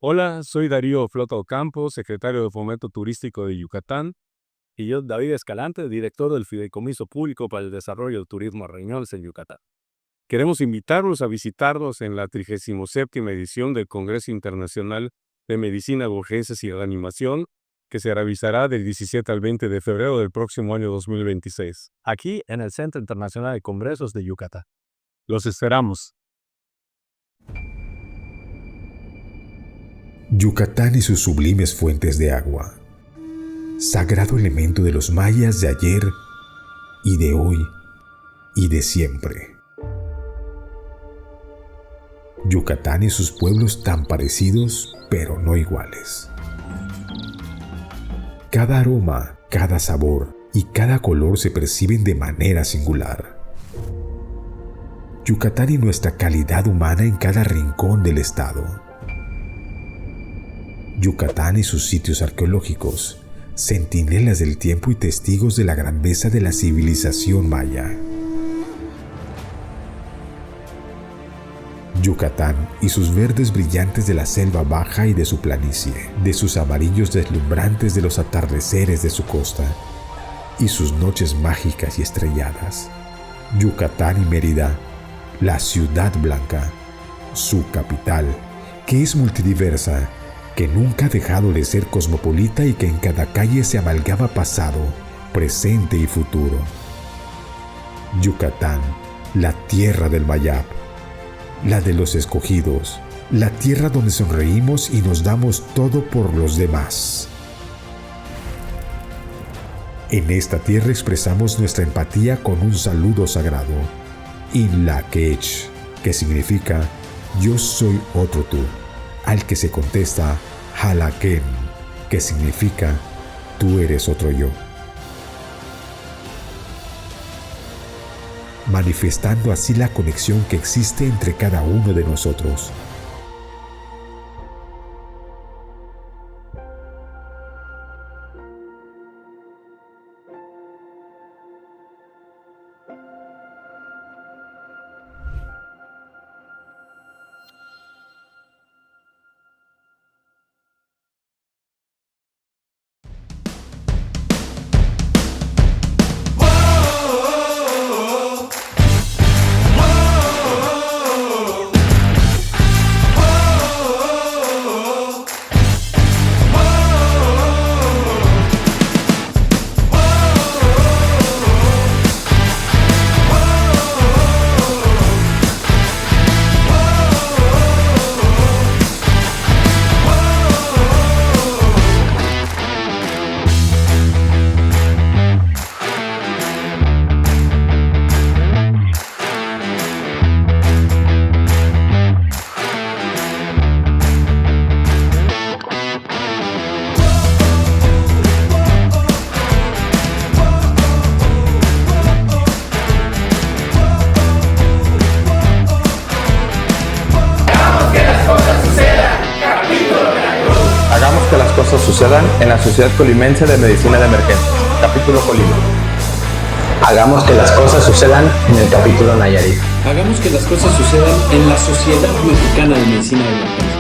Hola, soy Darío Flota Ocampo, secretario de Fomento Turístico de Yucatán. Y yo, David Escalante, director del Fideicomiso Público para el Desarrollo del Turismo Reñones en Yucatán. Queremos invitarlos a visitarnos en la 37ª edición del Congreso Internacional de Medicina de Urgencias y Reanimación, que se realizará del 17 al 20 de febrero del próximo año 2026, aquí en el Centro Internacional de Congresos de Yucatán. Los esperamos. Yucatán y sus sublimes fuentes de agua, sagrado elemento de los mayas de ayer y de hoy y de siempre. Yucatán y sus pueblos tan parecidos, pero no iguales. Cada aroma, cada sabor y cada color se perciben de manera singular. Yucatán y nuestra calidad humana en cada rincón del estado. Yucatán y sus sitios arqueológicos, centinelas del tiempo y testigos de la grandeza de la civilización maya. Yucatán y sus verdes brillantes de la selva baja y de su planicie, de sus amarillos deslumbrantes de los atardeceres de su costa y sus noches mágicas y estrelladas. Yucatán y Mérida, la ciudad blanca, su capital, que es multidiversa, que nunca ha dejado de ser cosmopolita y que en cada calle se amalgama pasado, presente y futuro. Yucatán, la tierra del Mayab, la de los escogidos, la tierra donde sonreímos y nos damos todo por los demás. En esta tierra expresamos nuestra empatía con un saludo sagrado, Inlaquech, que significa yo soy otro tú, al que se contesta Halaken, que significa tú eres otro yo. Manifestando así la conexión que existe entre cada uno de nosotros. Hagamos que las cosas sucedan en la Sociedad Colimense de Medicina de Emergencia, capítulo Colima. Hagamos que las cosas sucedan en el capítulo Nayarit. Hagamos que las cosas sucedan en la Sociedad Mexicana de Medicina de Emergencia.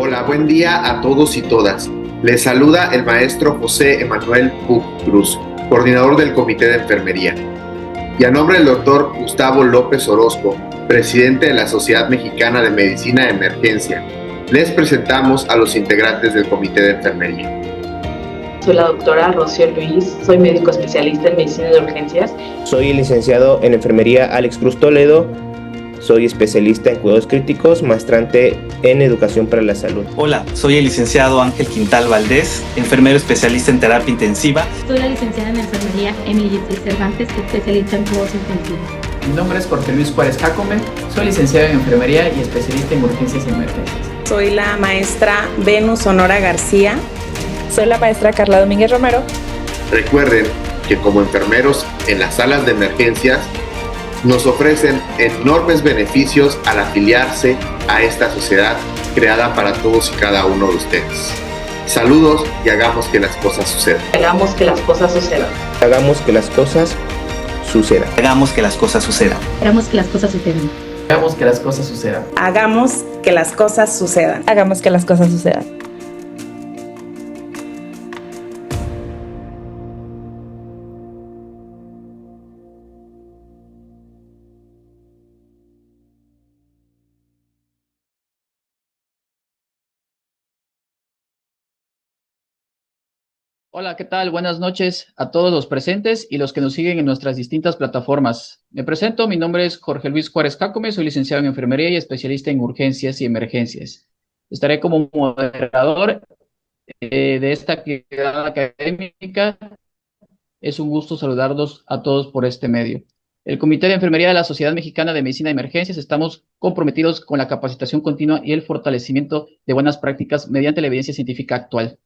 Hola, buen día a todos y todas. Les saluda el maestro José Emanuel Puc Cruz, coordinador del Comité de Enfermería. Y a nombre del doctor Gustavo López Orozco, presidente de la Sociedad Mexicana de Medicina de Emergencia, les presentamos a los integrantes del Comité de Enfermería. Soy la doctora Rocío Luis, soy médico especialista en medicina de urgencias. Soy el licenciado en enfermería Alex Cruz Toledo. Soy especialista en cuidados críticos, maestrante en educación para la salud. Hola, soy el licenciado Ángel Quintal Valdés, enfermero especialista en terapia intensiva. Soy la licenciada en enfermería Emily Cervantes, especialista en cuidados intensivos. Mi nombre es Jorge Luis Juárez Jacome, soy licenciado en enfermería y especialista en urgencias y emergencias. Soy la maestra Venus Honora García. Soy la maestra Carla Domínguez Romero. Recuerden que como enfermeros en las salas de emergencias nos ofrecen enormes beneficios al afiliarse a esta sociedad creada para todos y cada uno de ustedes. Saludos y hagamos que las cosas sucedan. Hagamos que las cosas sucedan. Hagamos que las cosas sucedan. Hagamos que las cosas sucedan. Hagamos que las cosas sucedan. Hagamos que las cosas sucedan. Hagamos que las cosas sucedan. Hagamos que las cosas sucedan. Hola, ¿qué tal? Buenas noches a todos los presentes y los que nos siguen en nuestras distintas plataformas. Me presento, mi nombre es Jorge Luis Juárez Jacome, soy licenciado en enfermería y especialista en urgencias y emergencias. Estaré como moderador de esta actividad académica. Es un gusto saludarlos a todos por este medio. El Comité de Enfermería de la Sociedad Mexicana de Medicina de Emergencias estamos comprometidos con la capacitación continua y el fortalecimiento de buenas prácticas mediante la evidencia científica actual.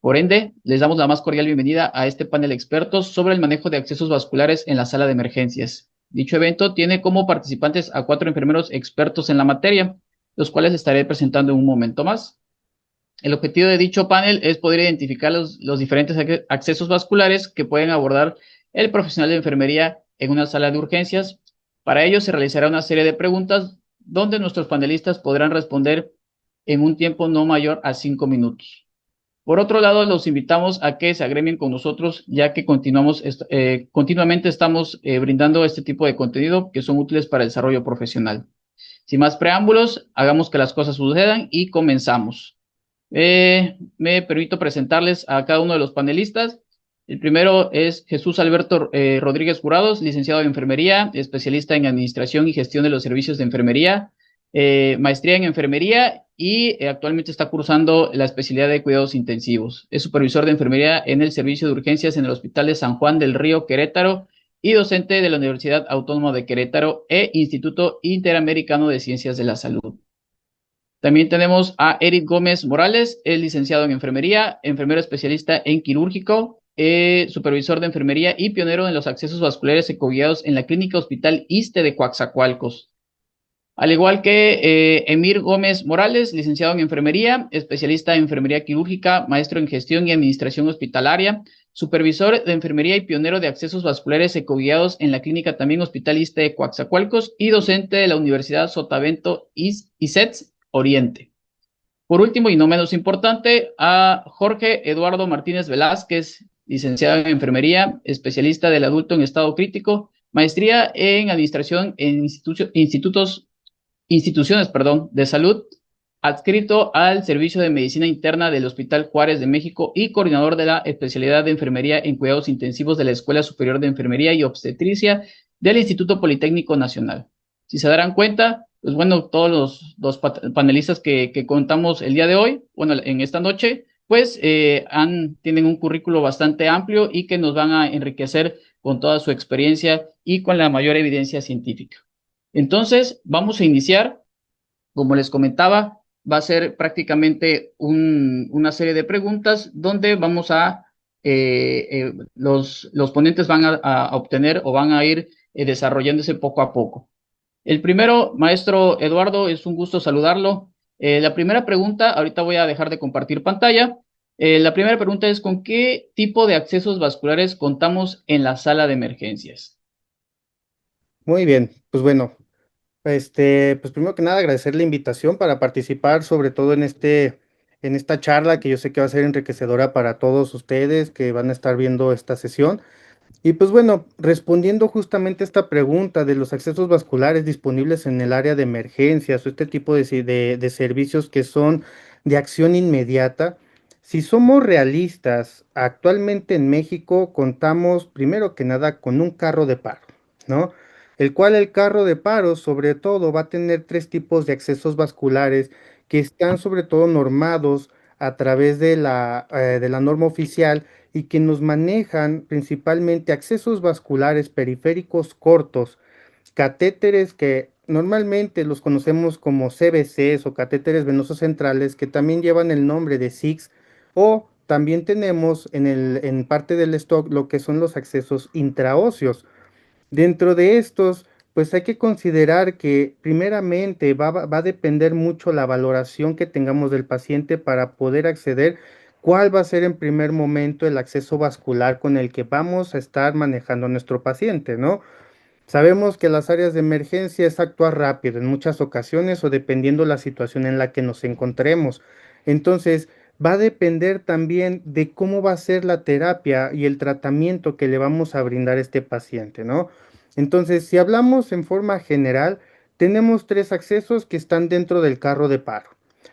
Por ende, les damos la más cordial bienvenida a este panel de expertos sobre el manejo de accesos vasculares en la sala de emergencias. Dicho evento tiene como participantes a 4 enfermeros expertos en la materia, los cuales estaré presentando en un momento más. El objetivo de dicho panel es poder identificar los diferentes accesos vasculares que pueden abordar el profesional de enfermería en una sala de urgencias. Para ello se realizará una serie de preguntas donde nuestros panelistas podrán responder en un tiempo no mayor a 5 minutos. Por otro lado, los invitamos a que se agremien con nosotros, ya que continuamente estamos brindando este tipo de contenido que son útiles para el desarrollo profesional. Sin más preámbulos, hagamos que las cosas sucedan y comenzamos. Me permito presentarles a cada uno de los panelistas. El primero es Jesús Alberto Rodríguez Jurados, licenciado en enfermería, especialista en administración y gestión de los servicios de enfermería, maestría en enfermería y actualmente está cursando la especialidad de cuidados intensivos. Es supervisor de enfermería en el servicio de urgencias en el Hospital de San Juan del Río, Querétaro, y docente de la Universidad Autónoma de Querétaro e Instituto Interamericano de Ciencias de la Salud. También tenemos a Eric Gómez Morales, es licenciado en enfermería, enfermero especialista en quirúrgico, supervisor de enfermería y pionero en los accesos vasculares ecoguiados en la Clínica Hospital ISSSTE de Coatzacoalcos. Al igual que Emir Gómez Morales, licenciado en enfermería, especialista en enfermería quirúrgica, maestro en gestión y administración hospitalaria, supervisor de enfermería y pionero de accesos vasculares ecoguiados en la clínica también Hospital ISSSTE de Coatzacoalcos y docente de la Universidad Sotavento ISETS Oriente. Por último y no menos importante, a Jorge Eduardo Martínez Velázquez, licenciado en enfermería, especialista del adulto en estado crítico, maestría en administración en instituciones de salud, adscrito al Servicio de Medicina Interna del Hospital Juárez de México y coordinador de la especialidad de enfermería en cuidados intensivos de la Escuela Superior de Enfermería y Obstetricia del Instituto Politécnico Nacional. Si se darán cuenta, pues bueno, todos los panelistas que contamos el día de hoy, bueno, en esta noche, pues tienen un currículo bastante amplio y que nos van a enriquecer con toda su experiencia y con la mayor evidencia científica. Entonces, vamos a iniciar. Como les comentaba, va a ser prácticamente una serie de preguntas donde vamos a, los ponentes van a obtener o van a ir desarrollándose poco a poco. El primero, maestro Eduardo, es un gusto saludarlo. La primera pregunta, ahorita voy a dejar de compartir pantalla. La primera pregunta es, ¿con qué tipo de accesos vasculares contamos en la sala de emergencias? Muy bien, pues bueno, pues primero que nada agradecer la invitación para participar, sobre todo en esta charla que yo sé que va a ser enriquecedora para todos ustedes que van a estar viendo esta sesión. Y pues bueno, respondiendo justamente a esta pregunta de los accesos vasculares disponibles en el área de emergencias o este tipo de servicios que son de acción inmediata, si somos realistas, actualmente en México contamos primero que nada con un carro de paro, ¿no? el cual el carro de paro sobre todo va a tener tres tipos de accesos vasculares que están sobre todo normados a través de la norma oficial y que nos manejan principalmente accesos vasculares periféricos cortos, catéteres que normalmente los conocemos como CVCs o catéteres venosos centrales, que también llevan el nombre de SICs, o también tenemos en parte del stock lo que son los accesos intraóseos. Dentro de estos, pues hay que considerar que primeramente va a depender mucho la valoración que tengamos del paciente para poder acceder cuál va a ser en primer momento el acceso vascular con el que vamos a estar manejando a nuestro paciente, ¿no? Sabemos que las áreas de emergencia es actuar rápido en muchas ocasiones o dependiendo la situación en la que nos encontremos. Entonces, va a depender también de cómo va a ser la terapia y el tratamiento que le vamos a brindar a este paciente, ¿no? Entonces, si hablamos en forma general, tenemos tres accesos que están dentro del carro de paro.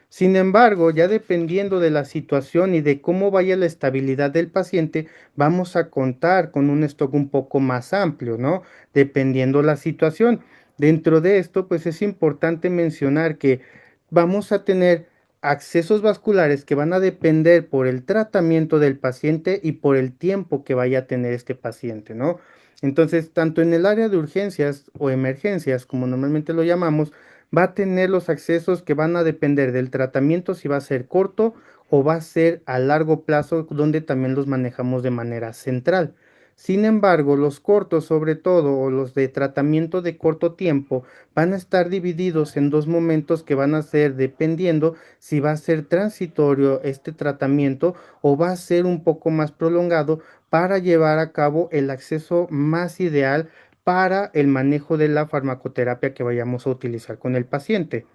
Sin embargo, ya dependiendo de la situación y de cómo vaya la estabilidad del paciente, vamos a contar con un stock un poco más amplio, ¿no? Dependiendo la situación. Dentro de esto, pues es importante mencionar que vamos a tener accesos vasculares que van a depender por el tratamiento del paciente y por el tiempo que vaya a tener este paciente, ¿no? Entonces, tanto en el área de urgencias o emergencias, como normalmente lo llamamos, va a tener los accesos que van a depender del tratamiento, si va a ser corto o va a ser a largo plazo, donde también los manejamos de manera central. Sin embargo, los cortos, sobre todo, o los de tratamiento de corto tiempo, van a estar divididos en dos momentos que van a ser dependiendo si va a ser transitorio este tratamiento o va a ser un poco más prolongado para llevar a cabo el acceso más ideal para el manejo de la farmacoterapia que vayamos a utilizar con el paciente.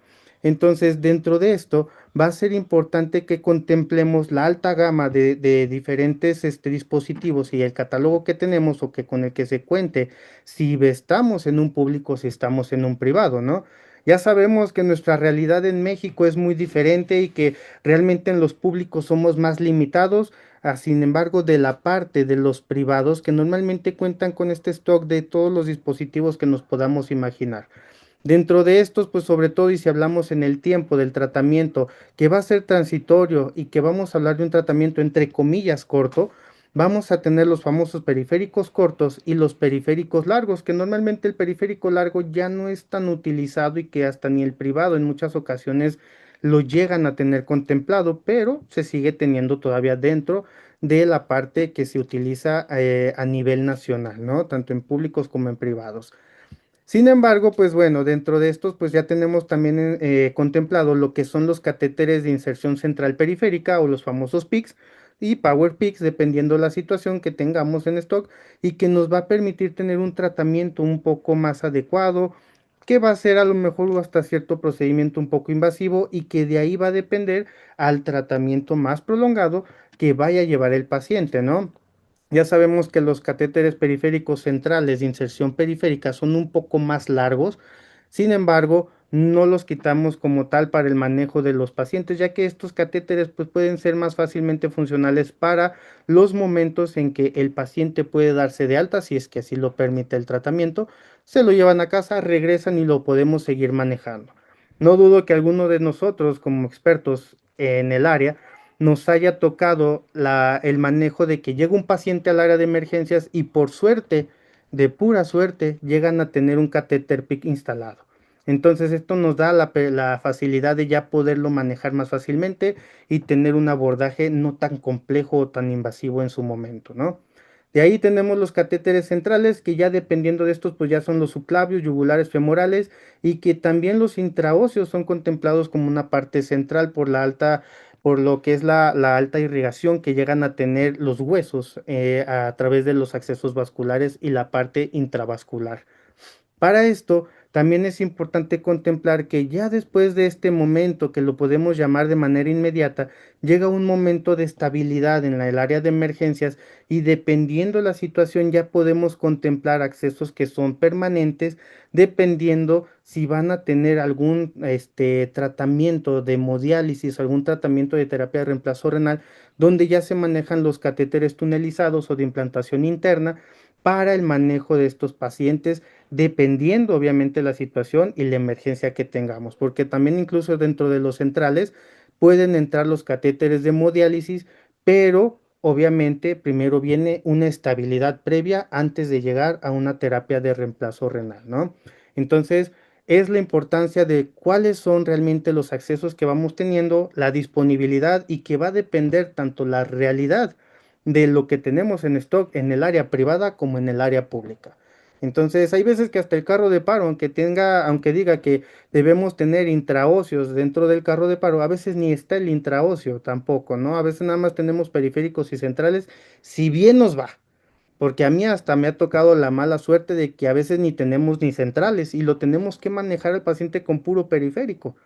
Entonces, dentro de esto, va a ser importante que contemplemos la alta gama de diferentes dispositivos y el catálogo que tenemos o que con el que se cuente, si estamos en un público, si estamos en un privado, ¿no? Ya sabemos que nuestra realidad en México es muy diferente y que realmente en los públicos somos más limitados, sin embargo, de la parte de los privados que normalmente cuentan con este stock de todos los dispositivos que nos podamos imaginar. Dentro de estos, pues sobre todo, y si hablamos en el tiempo del tratamiento, que va a ser transitorio y que vamos a hablar de un tratamiento entre comillas corto, vamos a tener los famosos periféricos cortos y los periféricos largos, que normalmente el periférico largo ya no es tan utilizado y que hasta ni el privado en muchas ocasiones lo llegan a tener contemplado, pero se sigue teniendo todavía dentro de la parte que se utiliza a nivel nacional, ¿no? Tanto en públicos como en privados. Sin embargo, pues bueno, dentro de estos, pues ya tenemos también contemplado lo que son los catéteres de inserción central periférica o los famosos PICS y Power PICS, dependiendo la situación que tengamos en stock y que nos va a permitir tener un tratamiento un poco más adecuado, que va a ser a lo mejor hasta cierto procedimiento un poco invasivo y que de ahí va a depender al tratamiento más prolongado que vaya a llevar el paciente, ¿no? Ya sabemos que los catéteres periféricos centrales de inserción periférica son un poco más largos, sin embargo, no los quitamos como tal para el manejo de los pacientes, ya que estos catéteres pues, pueden ser más fácilmente funcionales para los momentos en que el paciente puede darse de alta, si es que así lo permite el tratamiento, se lo llevan a casa, regresan y lo podemos seguir manejando. No dudo que alguno de nosotros, como expertos en el área, nos haya tocado el manejo de que llega un paciente al área de emergencias y por suerte, de pura suerte, llegan a tener un catéter PIC instalado. Entonces esto nos da la facilidad de ya poderlo manejar más fácilmente y tener un abordaje no tan complejo o tan invasivo en su momento, ¿no? De ahí tenemos los catéteres centrales que ya dependiendo de estos pues ya son los subclavios, yugulares, femorales y que también los intraóseos son contemplados como una parte central por lo que es la alta irrigación que llegan a tener los huesos a través de los accesos vasculares y la parte intravascular. Para esto, también es importante contemplar que ya después de este momento, que lo podemos llamar de manera inmediata, llega un momento de estabilidad en el área de emergencias y dependiendo la situación ya podemos contemplar accesos que son permanentes, dependiendo si van a tener algún tratamiento de hemodiálisis, algún tratamiento de terapia de reemplazo renal, donde ya se manejan los catéteres tunelizados o de implantación interna, para el manejo de estos pacientes, dependiendo obviamente la situación y la emergencia que tengamos, porque también incluso dentro de los centrales pueden entrar los catéteres de hemodiálisis, pero obviamente primero viene una estabilidad previa antes de llegar a una terapia de reemplazo renal, ¿no? Entonces, es la importancia de cuáles son realmente los accesos que vamos teniendo, la disponibilidad y que va a depender tanto la realidad de lo que tenemos en stock en el área privada como en el área pública. Entonces, hay veces que hasta el carro de paro, aunque diga que debemos tener intraóseos dentro del carro de paro, a veces ni está el intraóseo tampoco, ¿no? A veces nada más tenemos periféricos y centrales, si bien nos va, porque a mí hasta me ha tocado la mala suerte de que a veces ni tenemos ni centrales y lo tenemos que manejar al paciente con puro periférico.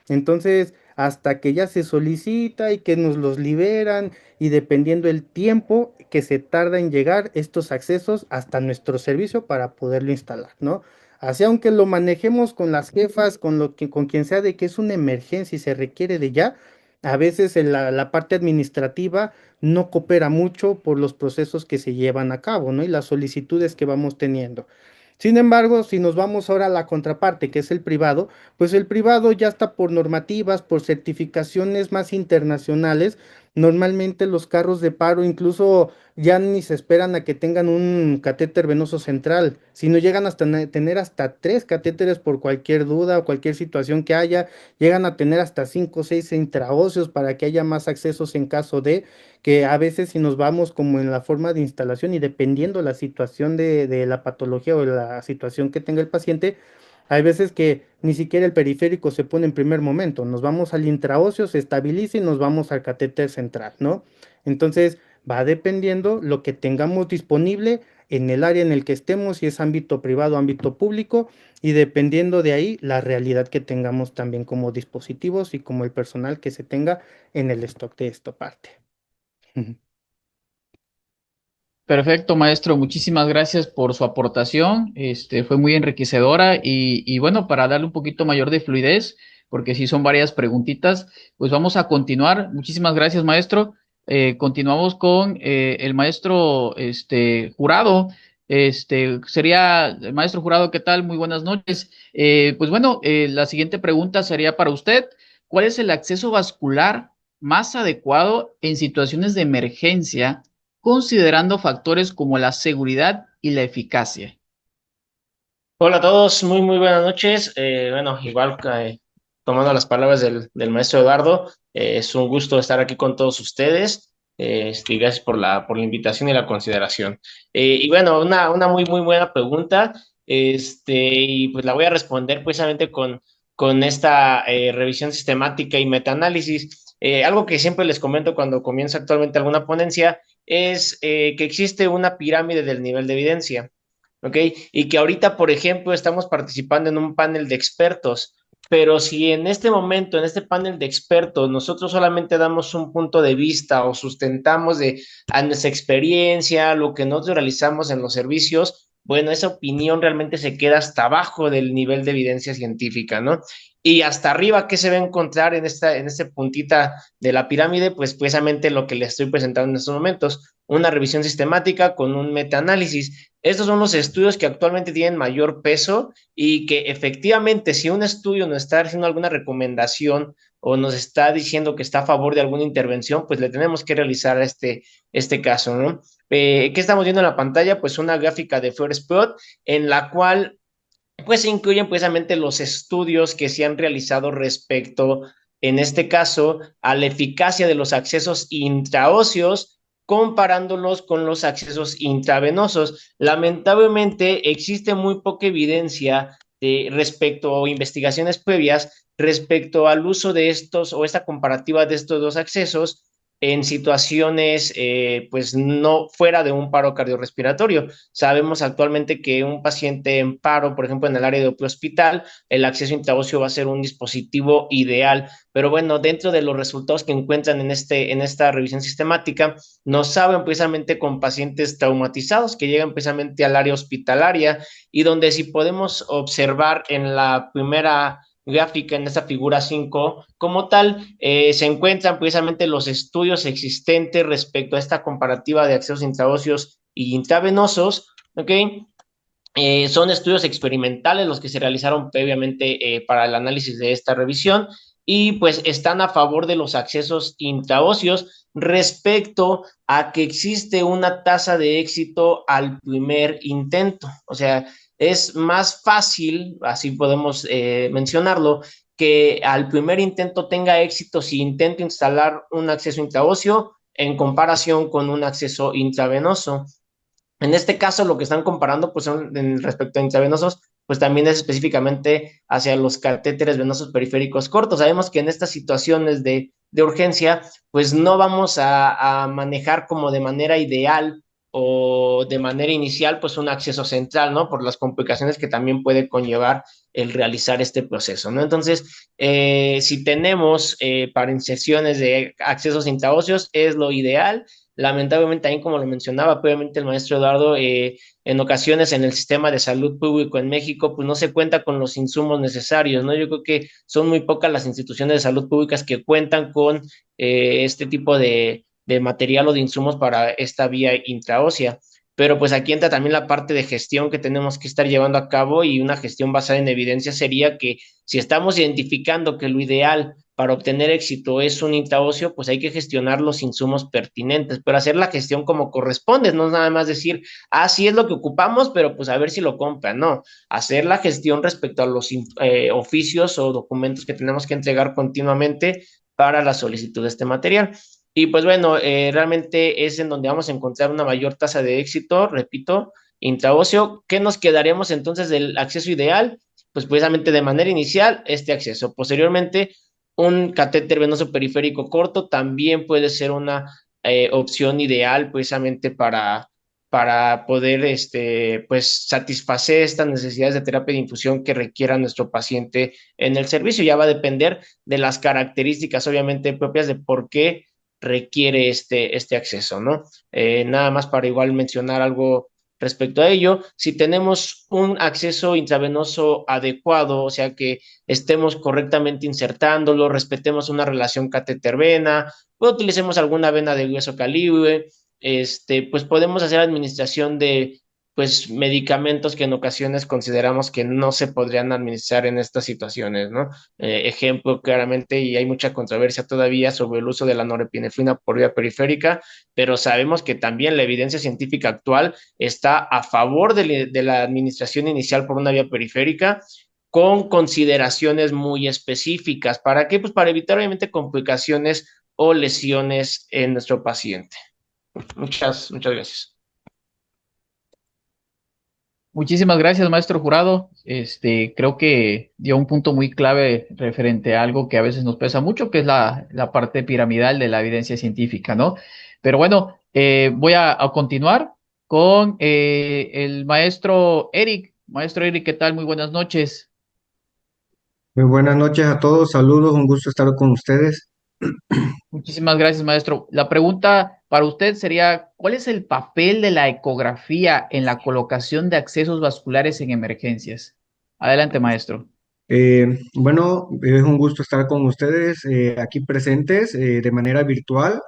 Entonces, hasta que ya se solicita y que nos los liberan y dependiendo el tiempo que se tarda en llegar estos accesos hasta nuestro servicio para poderlo instalar, ¿no? Así aunque lo manejemos con las jefas, con quien sea de que es una emergencia y se requiere de ya, a veces en la parte administrativa no coopera mucho por los procesos que se llevan a cabo, ¿no? Y las solicitudes que vamos teniendo. Sin embargo, si nos vamos ahora a la contraparte, que es el privado, pues el privado ya está por normativas, por certificaciones más internacionales. Normalmente los carros de paro incluso ya ni se esperan a que tengan un catéter venoso central, sino llegan hasta tener hasta 3 catéteres por cualquier duda o cualquier situación que haya, llegan a tener hasta 5 o 6 intraóseos para que haya más accesos en caso de que a veces si nos vamos como en la forma de instalación y dependiendo la situación de la patología o la situación que tenga el paciente, hay veces que ni siquiera el periférico se pone en primer momento, nos vamos al intraóseo, se estabiliza y nos vamos al catéter central, ¿no? Entonces va dependiendo lo que tengamos disponible en el área en el que estemos, si es ámbito privado o ámbito público, y dependiendo de ahí la realidad que tengamos también como dispositivos y como el personal que se tenga en el stock de esta parte. Perfecto, maestro. Muchísimas gracias por su aportación. Fue muy enriquecedora y bueno, para darle un poquito mayor de fluidez, porque sí son varias preguntitas, pues vamos a continuar. Muchísimas gracias, maestro. Continuamos con el maestro Jurado. Sería el maestro Jurado, ¿qué tal? Muy buenas noches. Pues bueno, la siguiente pregunta sería para usted. ¿Cuál es el acceso vascular más adecuado en situaciones de emergencia, considerando factores como la seguridad y la eficacia? Hola a todos, muy buenas noches. Bueno, igual tomando las palabras del maestro Eduardo, es un gusto estar aquí con todos ustedes. Y gracias por la invitación y la consideración. Y bueno, una muy buena pregunta. Y pues la voy a responder precisamente con esta revisión sistemática y metaanálisis. Algo que siempre les comento cuando comienza actualmente alguna ponencia es que existe una pirámide del nivel de evidencia. ¿Ok? Y que ahorita, por ejemplo, estamos participando en un panel de expertos, pero si en este momento, en este panel de expertos, nosotros solamente damos un punto de vista o sustentamos a nuestra experiencia, lo que nosotros realizamos en los servicios, bueno, esa opinión realmente se queda hasta abajo del nivel de evidencia científica, ¿no? Y hasta arriba, ¿qué se va a encontrar en este puntita de la pirámide? Pues precisamente lo que les estoy presentando en estos momentos, una revisión sistemática con un metaanálisis. Estos son los estudios que actualmente tienen mayor peso y que efectivamente si un estudio nos está haciendo alguna recomendación o nos está diciendo que está a favor de alguna intervención, pues le tenemos que realizar este caso, ¿no? ¿Qué estamos viendo en la pantalla? Pues una gráfica de Fluoresplot en la cual pues se incluyen precisamente los estudios que se han realizado respecto, en este caso, a la eficacia de los accesos intraóseos comparándolos con los accesos intravenosos. Lamentablemente existe muy poca evidencia respecto a investigaciones previas respecto al uso de estos o esta comparativa de estos dos accesos en situaciones pues no fuera de un paro cardiorrespiratorio. Sabemos actualmente que un paciente en paro, por ejemplo en el área de hospital, el acceso intraóseo va a ser un dispositivo ideal, pero bueno, dentro de los resultados que encuentran en esta revisión sistemática, nos saben precisamente con pacientes traumatizados que llegan precisamente al área hospitalaria y donde si podemos observar en la primera gráfica en esta figura 5, como tal, se encuentran precisamente los estudios existentes respecto a esta comparativa de accesos intraóseos y intravenosos, ¿ok? Son estudios experimentales los que se realizaron previamente para el análisis de esta revisión y pues están a favor de los accesos intraóseos respecto a que existe una tasa de éxito al primer intento. O sea, es más fácil, así podemos mencionarlo, que al primer intento tenga éxito si intento instalar un acceso intraóseo en comparación con un acceso intravenoso. En este caso, lo que están comparando, pues, son respecto a intravenosos, pues también es específicamente hacia los catéteres venosos periféricos cortos. Sabemos que en estas situaciones de urgencia, pues no vamos a manejar como de manera ideal o de manera inicial, pues un acceso central, ¿no? Por las complicaciones que también puede conllevar el realizar este proceso, ¿no? Entonces, si tenemos para inserciones de accesos intraóseos, es lo ideal. Lamentablemente, también como lo mencionaba previamente el maestro Eduardo, en ocasiones en el sistema de salud público en México, pues no se cuenta con los insumos necesarios, ¿no? Yo creo que son muy pocas las instituciones de salud públicas que cuentan con este tipo de material o de insumos para esta vía intraósea. Pero pues aquí entra también la parte de gestión que tenemos que estar llevando a cabo y una gestión basada en evidencia sería que si estamos identificando que lo ideal para obtener éxito es un intraóseo, pues hay que gestionar los insumos pertinentes, pero hacer la gestión como corresponde, no es nada más decir, sí es lo que ocupamos, pero pues a ver si lo compran, no, hacer la gestión respecto a los oficios o documentos que tenemos que entregar continuamente para la solicitud de este material. Y pues bueno, realmente es en donde vamos a encontrar una mayor tasa de éxito, repito, intraóseo. ¿Qué nos quedaremos entonces del acceso ideal? Pues precisamente de manera inicial, este acceso. Posteriormente, un catéter venoso periférico corto también puede ser una opción ideal precisamente para poder pues, satisfacer estas necesidades de terapia de infusión que requiera nuestro paciente en el servicio. Ya va a depender de las características, obviamente, propias de por qué requiere este acceso, ¿no? Nada más para igual mencionar algo respecto a ello, si tenemos un acceso intravenoso adecuado, o sea que estemos correctamente insertándolo, respetemos una relación catéter-vena, o utilicemos alguna vena de grueso calibre, pues podemos hacer administración de pues medicamentos que en ocasiones consideramos que no se podrían administrar en estas situaciones, ¿no? Ejemplo, claramente, y hay mucha controversia todavía sobre el uso de la norepinefrina por vía periférica, pero sabemos que también la evidencia científica actual está a favor de la administración inicial por una vía periférica con consideraciones muy específicas. ¿Para qué? Pues para evitar obviamente complicaciones o lesiones en nuestro paciente. Muchas gracias. Muchísimas gracias, maestro Jurado. Creo que dio un punto muy clave referente a algo que a veces nos pesa mucho, que es la parte piramidal de la evidencia científica, ¿no? Pero bueno, voy a continuar con el maestro Eric. Maestro Eric, ¿qué tal? Muy buenas noches. Muy buenas noches a todos, saludos, un gusto estar con ustedes. Muchísimas gracias, maestro. La pregunta para usted sería, ¿cuál es el papel de la ecografía en la colocación de accesos vasculares en emergencias? Adelante, maestro. Bueno, es un gusto estar con ustedes aquí presentes de manera virtual,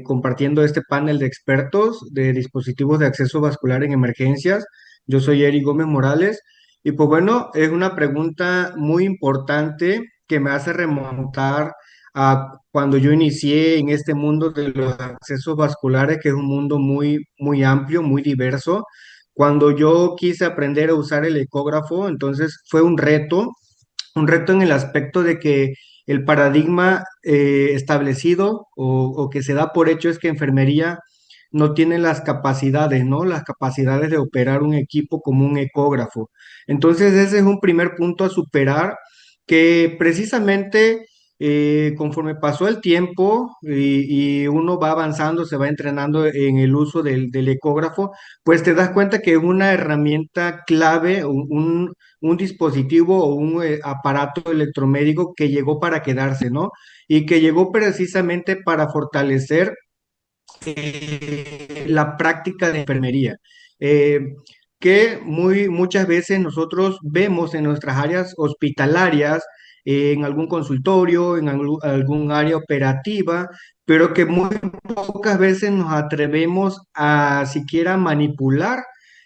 compartiendo este panel de expertos de dispositivos de acceso vascular en emergencias. Yo soy Eric Gómez Morales y pues bueno, es una pregunta muy importante que me hace remontar a cuando yo inicié en este mundo de los accesos vasculares, que es un mundo muy, muy amplio, muy diverso. Cuando yo quise aprender a usar el ecógrafo, entonces fue un reto en el aspecto de que el paradigma establecido o que se da por hecho es que enfermería no tiene las capacidades, ¿no? Las capacidades de operar un equipo como un ecógrafo. Entonces ese es un primer punto a superar que precisamente conforme pasó el tiempo y uno va avanzando, se va entrenando en el uso del ecógrafo, pues te das cuenta que es una herramienta clave, un dispositivo o un aparato electromédico que llegó para quedarse, ¿no? Y que llegó precisamente para fortalecer la práctica de enfermería. Que muchas veces nosotros vemos en nuestras áreas hospitalarias, en algún consultorio, en algún área operativa, pero que muy pocas veces nos atrevemos a siquiera manipular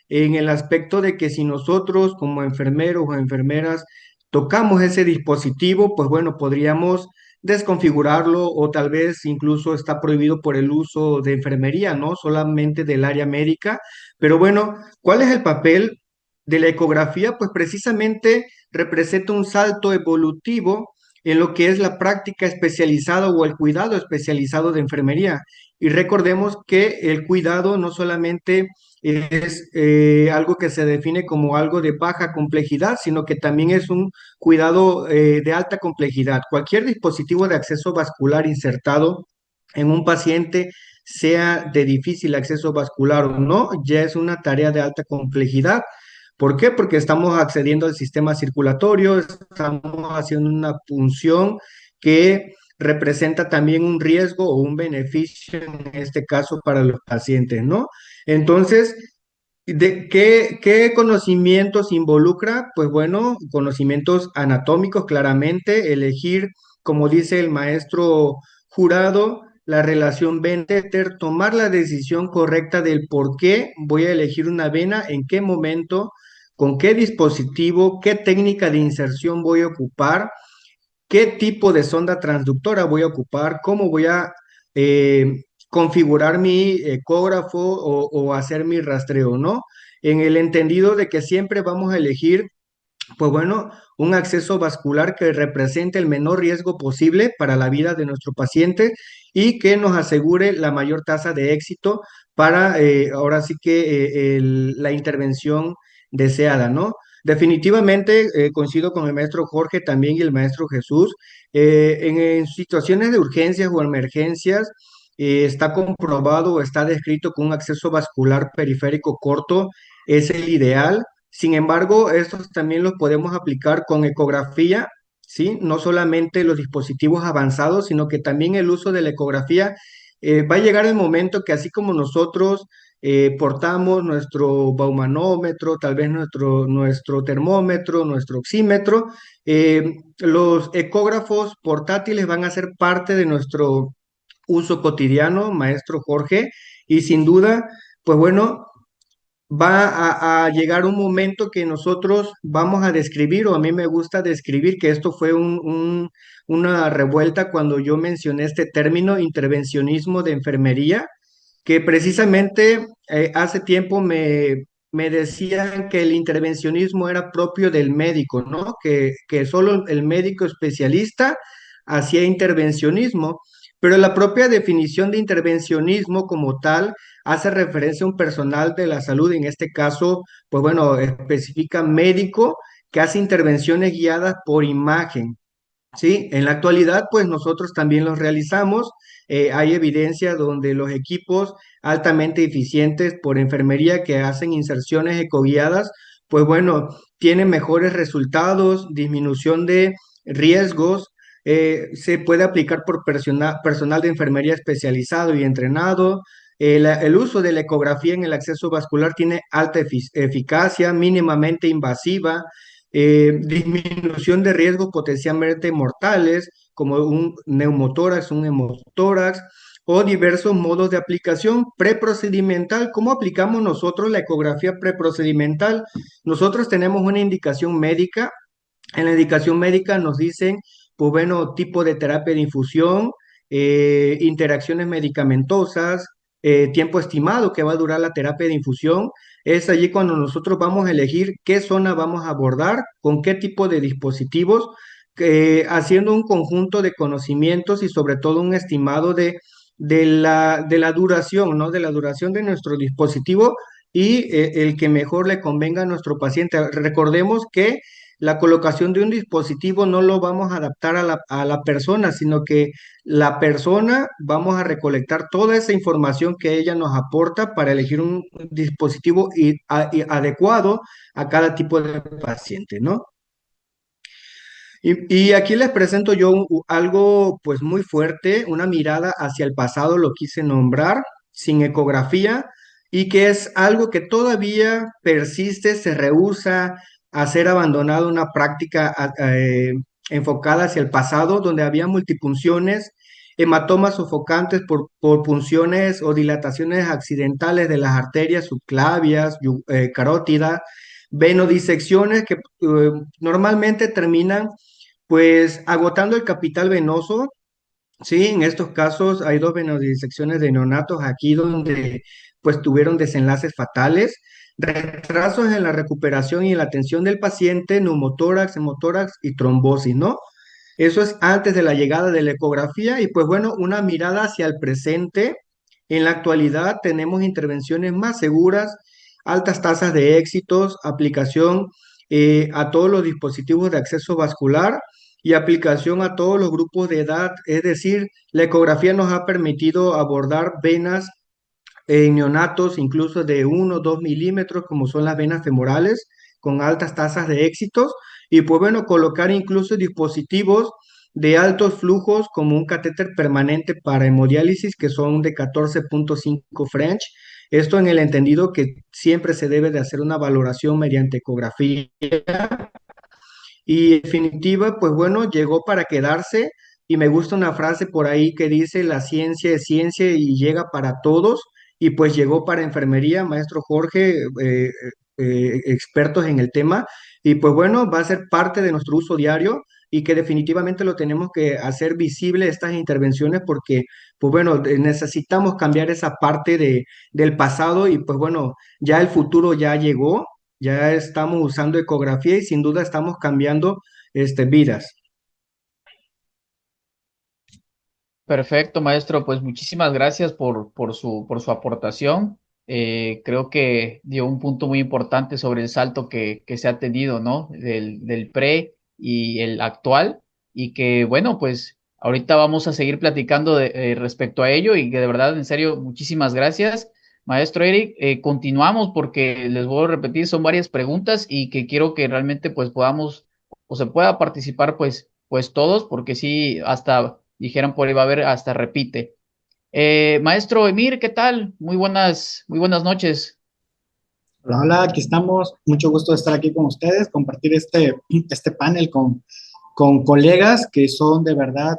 en el aspecto de que si nosotros como enfermeros o enfermeras tocamos ese dispositivo, pues bueno, podríamos desconfigurarlo o tal vez incluso está prohibido por el uso de enfermería, ¿no? Solamente del área médica. Pero bueno, ¿cuál es el papel de la ecografía? Pues precisamente representa un salto evolutivo en lo que es la práctica especializada o el cuidado especializado de enfermería. Y recordemos que el cuidado no solamente es algo que se define como algo de baja complejidad, sino que también es un cuidado de alta complejidad. Cualquier dispositivo de acceso vascular insertado en un paciente, sea de difícil acceso vascular o no, ya es una tarea de alta complejidad. ¿Por qué? Porque estamos accediendo al sistema circulatorio, estamos haciendo una punción que representa también un riesgo o un beneficio en este caso para los pacientes, ¿no? Entonces, ¿qué conocimientos involucra? Pues bueno, conocimientos anatómicos, claramente, elegir, como dice el maestro jurado, la relación vena-éter, tomar la decisión correcta del por qué voy a elegir una vena, en qué momento, con qué dispositivo, qué técnica de inserción voy a ocupar, qué tipo de sonda transductora voy a ocupar, cómo voy a configurar mi ecógrafo o hacer mi rastreo, ¿no? En el entendido de que siempre vamos a elegir, pues bueno, un acceso vascular que represente el menor riesgo posible para la vida de nuestro paciente y que nos asegure la mayor tasa de éxito para ahora sí que la intervención deseada, ¿no? Definitivamente coincido con el maestro Jorge también y el maestro Jesús. En situaciones de urgencias o emergencias, está comprobado o está descrito que un acceso vascular periférico corto es el ideal. Sin embargo, estos también los podemos aplicar con ecografía, ¿sí? No solamente los dispositivos avanzados, sino que también el uso de la ecografía. Va a llegar el momento que así como nosotros portamos nuestro baumanómetro, tal vez nuestro termómetro, nuestro oxímetro, los ecógrafos portátiles van a ser parte de nuestro uso cotidiano, maestro Jorge, y sin duda, pues bueno, va a llegar un momento que nosotros vamos a describir, o a mí me gusta describir que esto fue una revuelta cuando yo mencioné este término, intervencionismo de enfermería, que precisamente hace tiempo me decían que el intervencionismo era propio del médico, ¿no? Que solo el médico especialista hacía intervencionismo, pero la propia definición de intervencionismo como tal hace referencia a un personal de la salud, en este caso, pues bueno, especifica médico que hace intervenciones guiadas por imagen. Sí, en la actualidad, pues nosotros también los realizamos. Hay evidencia donde los equipos altamente eficientes por enfermería que hacen inserciones ecoguiadas, pues bueno, tienen mejores resultados, disminución de riesgos. Se puede aplicar por personal de enfermería especializado y entrenado. El uso de la ecografía en el acceso vascular tiene alta eficacia, mínimamente invasiva, disminución de riesgos potencialmente mortales, como un neumotórax, un hemotórax, o diversos modos de aplicación preprocedimental. ¿Cómo aplicamos nosotros la ecografía preprocedimental? Nosotros tenemos una indicación médica. En la indicación médica nos dicen, pues bueno, tipo de terapia de infusión, interacciones medicamentosas, tiempo estimado que va a durar la terapia de infusión. Es allí cuando nosotros vamos a elegir qué zona vamos a abordar, con qué tipo de dispositivos, haciendo un conjunto de conocimientos y sobre todo un estimado de la duración, ¿no? De la duración de nuestro dispositivo y el que mejor le convenga a nuestro paciente. Recordemos que la colocación de un dispositivo no lo vamos a adaptar a la persona, sino que la persona vamos a recolectar toda esa información que ella nos aporta para elegir un dispositivo adecuado a cada tipo de paciente, ¿no? Y aquí les presento yo algo pues muy fuerte, una mirada hacia el pasado, lo quise nombrar, sin ecografía, y que es algo que todavía persiste, se rehúsa a ser abandonado, una práctica enfocada hacia el pasado, donde había multipunciones hematomas sofocantes por punciones o dilataciones accidentales de las arterias subclavias, carótidas, venodisecciones que normalmente terminan pues agotando el capital venoso. Sí, en estos casos hay dos venodisecciones de neonatos aquí donde pues tuvieron desenlaces fatales, retrasos en la recuperación y en la atención del paciente, neumotórax, hemotórax y trombosis, ¿no? Eso es antes de la llegada de la ecografía y pues bueno, una mirada hacia el presente. En la actualidad tenemos intervenciones más seguras, altas tasas de éxitos, aplicación a todos los dispositivos de acceso vascular y aplicación a todos los grupos de edad. Es decir, la ecografía nos ha permitido abordar venas en neonatos incluso de 1 o 2 milímetros, como son las venas femorales, con altas tasas de éxitos, y pues bueno, colocar incluso dispositivos de altos flujos como un catéter permanente para hemodiálisis, que son de 14.5 French. Esto en el entendido que siempre se debe de hacer una valoración mediante ecografía. Y en definitiva, pues bueno, llegó para quedarse y me gusta una frase por ahí que dice, la ciencia es ciencia y llega para todos y pues llegó para enfermería, maestro Jorge, expertos en el tema y pues bueno, va a ser parte de nuestro uso diario y que definitivamente lo tenemos que hacer visible estas intervenciones porque pues bueno, necesitamos cambiar esa parte del pasado y pues bueno, ya el futuro ya llegó, ya estamos usando ecografía y sin duda estamos cambiando vidas. Perfecto, maestro. Pues muchísimas gracias por su aportación. Creo que dio un punto muy importante sobre el salto que se ha tenido, ¿no? Del pre y el actual. Y que, bueno, pues ahorita vamos a seguir platicando respecto a ello y que de verdad, en serio, muchísimas gracias. Maestro Eric, continuamos porque les voy a repetir, son varias preguntas y que quiero que realmente pues podamos o se pueda participar pues todos, porque sí, hasta dijeron por ahí va a haber, hasta repite. Maestro Emir, ¿qué tal? Muy buenas noches. Hola, hola, aquí estamos. Mucho gusto de estar aquí con ustedes, compartir este panel con colegas que son de verdad,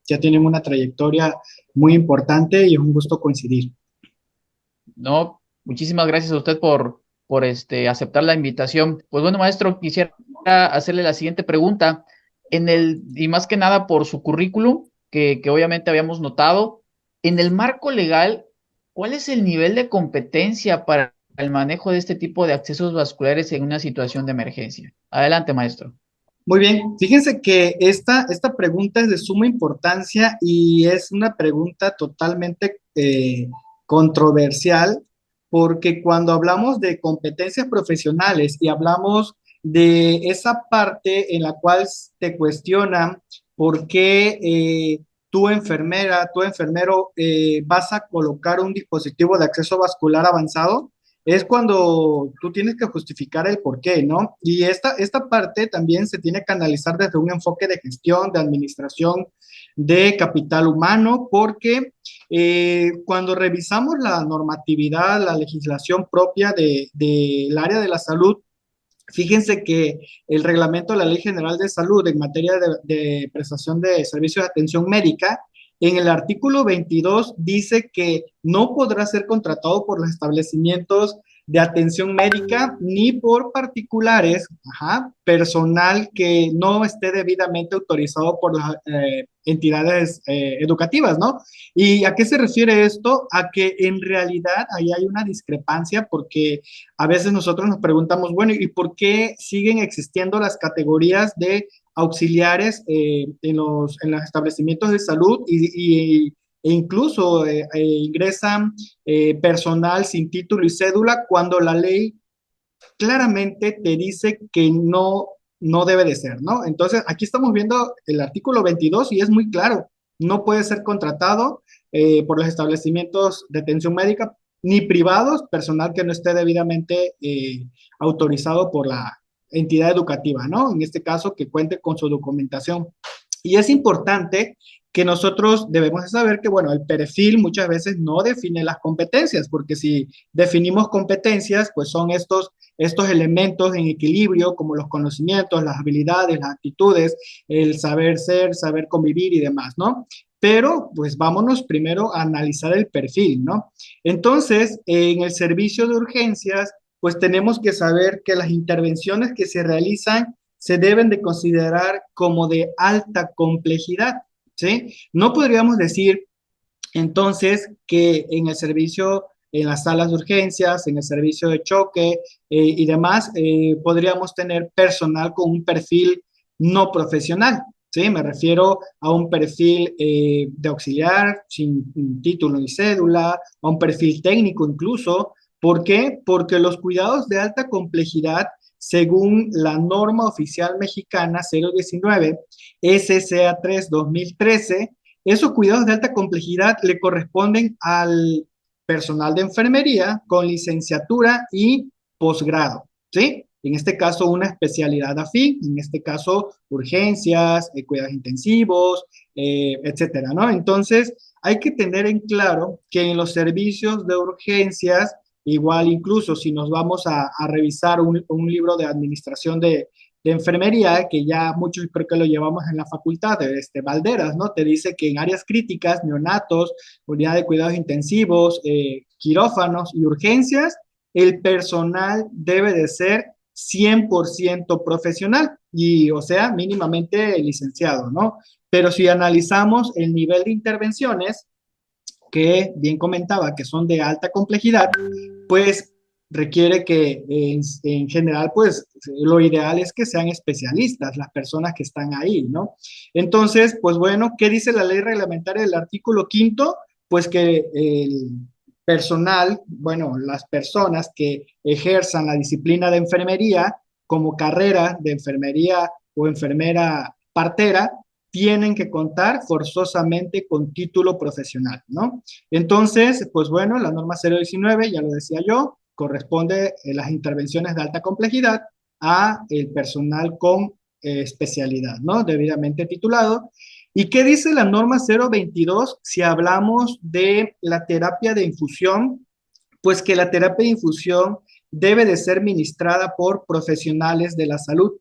ya tienen una trayectoria muy importante y es un gusto coincidir. No, muchísimas gracias a usted por aceptar la invitación. Pues bueno, maestro, quisiera hacerle la siguiente pregunta. Y más que nada por su currículum, que obviamente habíamos notado, en el marco legal, ¿cuál es el nivel de competencia para el manejo de este tipo de accesos vasculares en una situación de emergencia? Adelante, maestro. Muy bien, fíjense que esta pregunta es de suma importancia y es una pregunta totalmente controversial, porque cuando hablamos de competencias profesionales y hablamos de esa parte en la cual te cuestionan por qué tu enfermera, tu enfermero vas a colocar un dispositivo de acceso vascular avanzado, es cuando tú tienes que justificar el por qué, ¿no? Y esta parte también se tiene que analizar desde un enfoque de gestión, de administración de capital humano, porque cuando revisamos la normatividad, la legislación propia del área de la salud, fíjense que el reglamento de la Ley General de Salud en materia de prestación de servicios de atención médica, en el artículo 22 dice que no podrá ser contratado por los establecimientos de atención médica ni por particulares, personal que no esté debidamente autorizado por las entidades educativas, ¿no? ¿Y a qué se refiere esto? A que en realidad ahí hay una discrepancia porque a veces nosotros nos preguntamos, bueno, ¿y por qué siguen existiendo las categorías de auxiliares en los establecimientos de salud e incluso ingresan personal sin título y cédula cuando la ley claramente te dice que no debe de ser, ¿no? Entonces, aquí estamos viendo el artículo 22 y es muy claro, no puede ser contratado por los establecimientos de atención médica ni privados, personal que no esté debidamente autorizado por la entidad educativa, ¿no? En este caso, que cuente con su documentación. Y es importante que nosotros debemos saber que, bueno, el perfil muchas veces no define las competencias, porque si definimos competencias, pues son estos estos elementos en equilibrio como los conocimientos, las habilidades, las actitudes, el saber ser, saber convivir y demás, ¿no? Pero pues vámonos primero a analizar el perfil, ¿no? Entonces, en el servicio de urgencias, pues tenemos que saber que las intervenciones que se realizan se deben de considerar como de alta complejidad, ¿sí? No podríamos decir entonces que en el servicio, en las salas de urgencias, en el servicio de choque y demás, podríamos tener personal con un perfil no profesional, ¿sí? Me refiero a un perfil de auxiliar sin título ni cédula, a un perfil técnico incluso. ¿Por qué? Porque los cuidados de alta complejidad, según la norma oficial mexicana 019 SCA 3 2013, esos cuidados de alta complejidad le corresponden al personal de enfermería con licenciatura y posgrado, ¿sí? En este caso, una especialidad afín, en este caso, urgencias, cuidados intensivos, etcétera, ¿no? Entonces, hay que tener en claro que en los servicios de urgencias, igual incluso si nos vamos a revisar un libro de administración de enfermería, que ya muchos creo que lo llevamos en la facultad, Valderas, ¿no? Te dice que en áreas críticas, neonatos, unidad de cuidados intensivos, quirófanos y urgencias, el personal debe de ser 100% profesional y, o sea, mínimamente licenciado, ¿no? Pero si analizamos el nivel de intervenciones, que bien comentaba que son de alta complejidad, pues requiere que en general, pues lo ideal es que sean especialistas las personas que están ahí, ¿no? Entonces, pues bueno, ¿qué dice la ley reglamentaria del artículo 5º? Pues que el personal, bueno, las personas que ejerzan la disciplina de enfermería como carrera de enfermería o enfermera partera, tienen que contar forzosamente con título profesional, ¿no? Entonces, pues bueno, la norma 019, ya lo decía yo, corresponde las intervenciones de alta complejidad a el personal con especialidad, ¿no? Debidamente titulado. ¿Y qué dice la norma 022 si hablamos de la terapia de infusión? Pues que la terapia de infusión debe de ser ministrada por profesionales de la salud,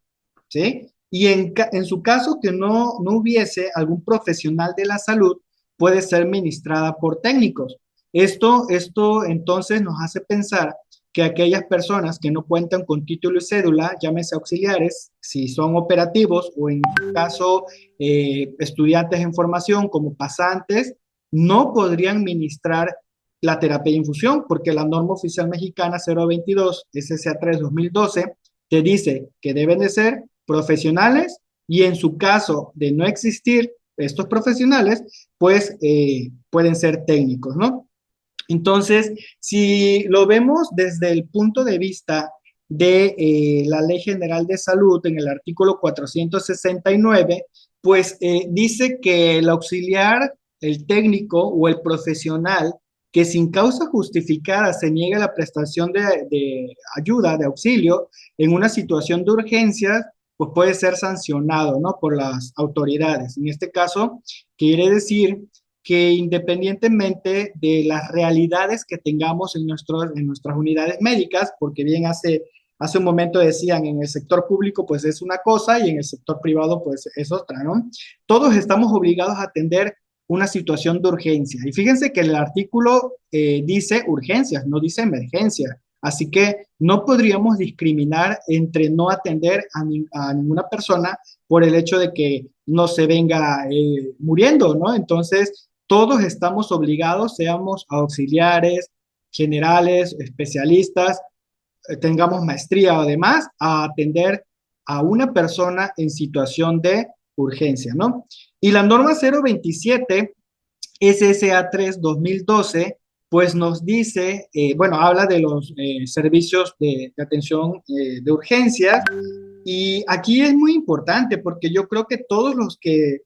¿sí? Y en su caso que no hubiese algún profesional de la salud, puede ser ministrada por técnicos. Esto entonces nos hace pensar que aquellas personas que no cuentan con título y cédula, llámese auxiliares, si son operativos o en su caso estudiantes en formación como pasantes, no podrían ministrar la terapia de infusión porque la norma oficial mexicana 022 SCA 3 2012 te dice que deben de ser profesionales y en su caso de no existir estos profesionales, pues pueden ser técnicos, ¿no? Entonces, si lo vemos desde el punto de vista de la Ley General de Salud, en el artículo 469, pues dice que el auxiliar, el técnico o el profesional que sin causa justificada se niegue la prestación de ayuda, de auxilio, en una situación de urgencia, pues puede ser sancionado, ¿no? Por las autoridades. En este caso, quiere decir que independientemente de las realidades que tengamos en nuestras unidades médicas, porque bien hace un momento decían, en el sector público pues es una cosa y en el sector privado pues es otra, ¿no? Todos estamos obligados a atender una situación de urgencia. Y fíjense que el artículo dice urgencias, no dice emergencia. Así que no podríamos discriminar entre no atender a ninguna persona por el hecho de que no se venga muriendo, ¿no? Entonces, todos estamos obligados, seamos auxiliares, generales, especialistas, tengamos maestría o demás, a atender a una persona en situación de urgencia, ¿no? Y la norma 027 SSA 3 2012 pues nos dice, bueno, habla de los servicios de atención de urgencias y aquí es muy importante porque yo creo que todos los que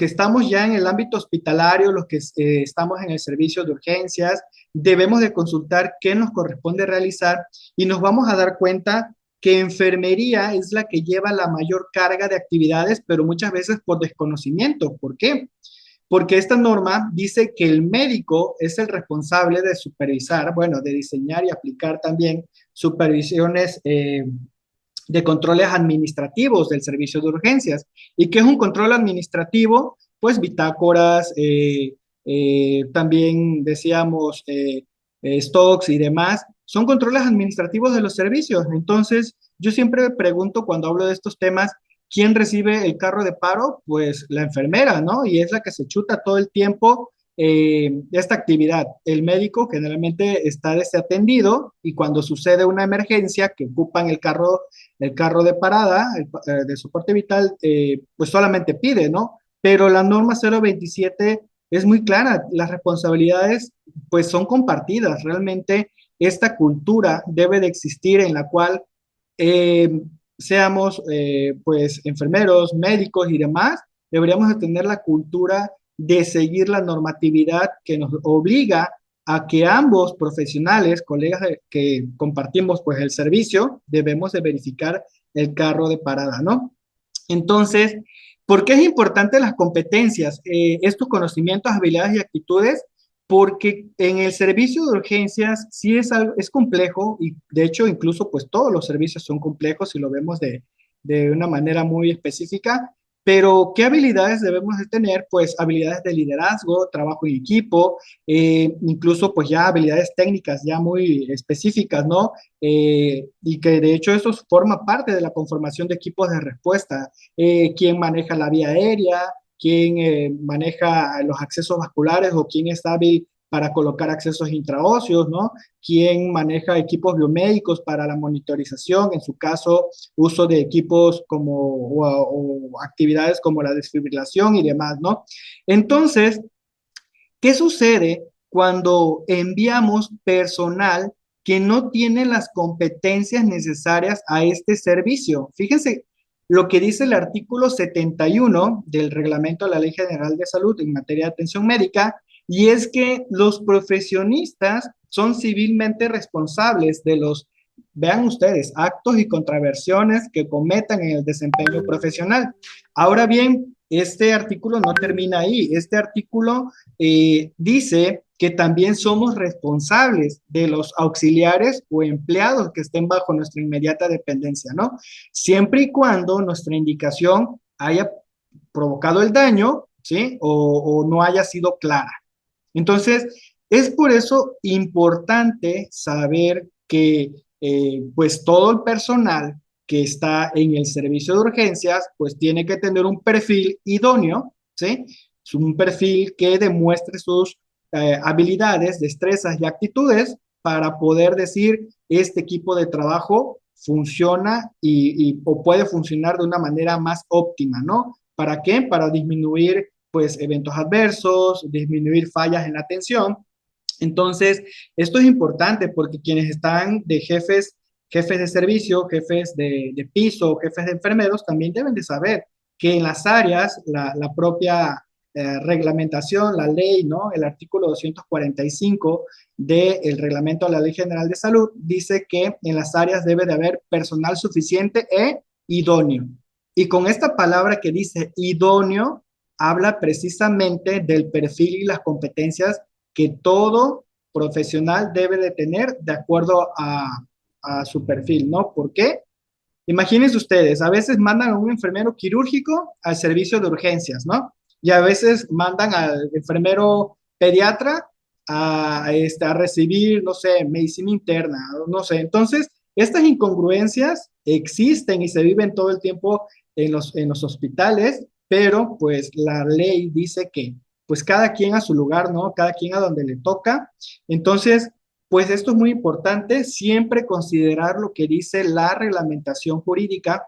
estamos ya en el ámbito hospitalario, los que estamos en el servicio de urgencias, debemos de consultar qué nos corresponde realizar y nos vamos a dar cuenta que enfermería es la que lleva la mayor carga de actividades, pero muchas veces por desconocimiento. ¿Por qué? porque esta norma dice que el médico es el responsable de supervisar, bueno, de diseñar y aplicar también supervisiones de controles administrativos del servicio de urgencias. ¿Y qué es un control administrativo? Pues bitácoras, también decíamos stocks y demás, son controles administrativos de los servicios. Entonces, yo siempre me pregunto cuando hablo de estos temas, ¿quién recibe el carro de paro? Pues la enfermera, ¿no? Y es la que se chuta todo el tiempo esta actividad. El médico generalmente está desatendido y cuando sucede una emergencia que ocupan el carro de parada, de soporte vital, pues solamente pide, ¿no? Pero la norma 027 es muy clara, las responsabilidades pues son compartidas, realmente esta cultura debe de existir en la cual seamos pues enfermeros, médicos y demás, deberíamos de tener la cultura de seguir la normatividad que nos obliga a que ambos profesionales, colegas que compartimos pues el servicio, debemos de verificar el carro de parada, ¿no? Entonces, ¿por qué es importante las competencias? Estos conocimientos, habilidades y actitudes, porque en el servicio de urgencias sí es complejo y de hecho incluso pues todos los servicios son complejos si lo vemos de una manera muy específica, pero ¿qué habilidades debemos de tener? Pues habilidades de liderazgo, trabajo en equipo, incluso pues ya habilidades técnicas ya muy específicas, ¿no? Y que de hecho eso forma parte de la conformación de equipos de respuesta. ¿Quién maneja la vía aérea? ¿Quién maneja los accesos vasculares o quién es hábil para colocar accesos intraóseos, ¿no? ¿Quién maneja equipos biomédicos para la monitorización? En su caso, uso de equipos como, o actividades como la desfibrilación y demás, ¿no? Entonces, ¿qué sucede cuando enviamos personal que no tiene las competencias necesarias a este servicio? Fíjense lo que dice el artículo 71 del Reglamento de la Ley General de Salud en materia de atención médica, y es que los profesionistas son civilmente responsables de los, vean ustedes, actos y contravenciones que cometan en el desempeño profesional. Ahora bien, este artículo no termina ahí. Este artículo dice que también somos responsables de los auxiliares o empleados que estén bajo nuestra inmediata dependencia, ¿no? Siempre y cuando nuestra indicación haya provocado el daño, ¿sí? O no haya sido clara. Entonces, es por eso importante saber que pues todo el personal que está en el servicio de urgencias, pues tiene que tener un perfil idóneo, ¿sí? Es un perfil que demuestre sus habilidades, destrezas y actitudes para poder decir, este equipo de trabajo funciona o puede funcionar de una manera más óptima, ¿no? ¿Para qué? Para disminuir, pues, eventos adversos, disminuir fallas en la atención. Entonces, esto es importante porque quienes están de jefes de servicio, jefes de piso, jefes de enfermeros, también deben de saber que en las áreas, la propia reglamentación, la ley, ¿no? El artículo 245 del Reglamento de la Ley General de Salud dice que en las áreas debe de haber personal suficiente e idóneo. Y con esta palabra que dice idóneo, habla precisamente del perfil y las competencias que todo profesional debe de tener de acuerdo a su perfil, ¿no? ¿Por qué? Imagínense ustedes, a veces mandan a un enfermero quirúrgico al servicio de urgencias, ¿no? Y a veces mandan al enfermero pediatra a recibir, no sé, medicina interna, no sé. Entonces, estas incongruencias existen y se viven todo el tiempo en los hospitales, pero pues la ley dice que pues cada quien a su lugar, ¿no? Cada quien a donde le toca. Entonces, pues esto es muy importante, siempre considerar lo que dice la reglamentación jurídica,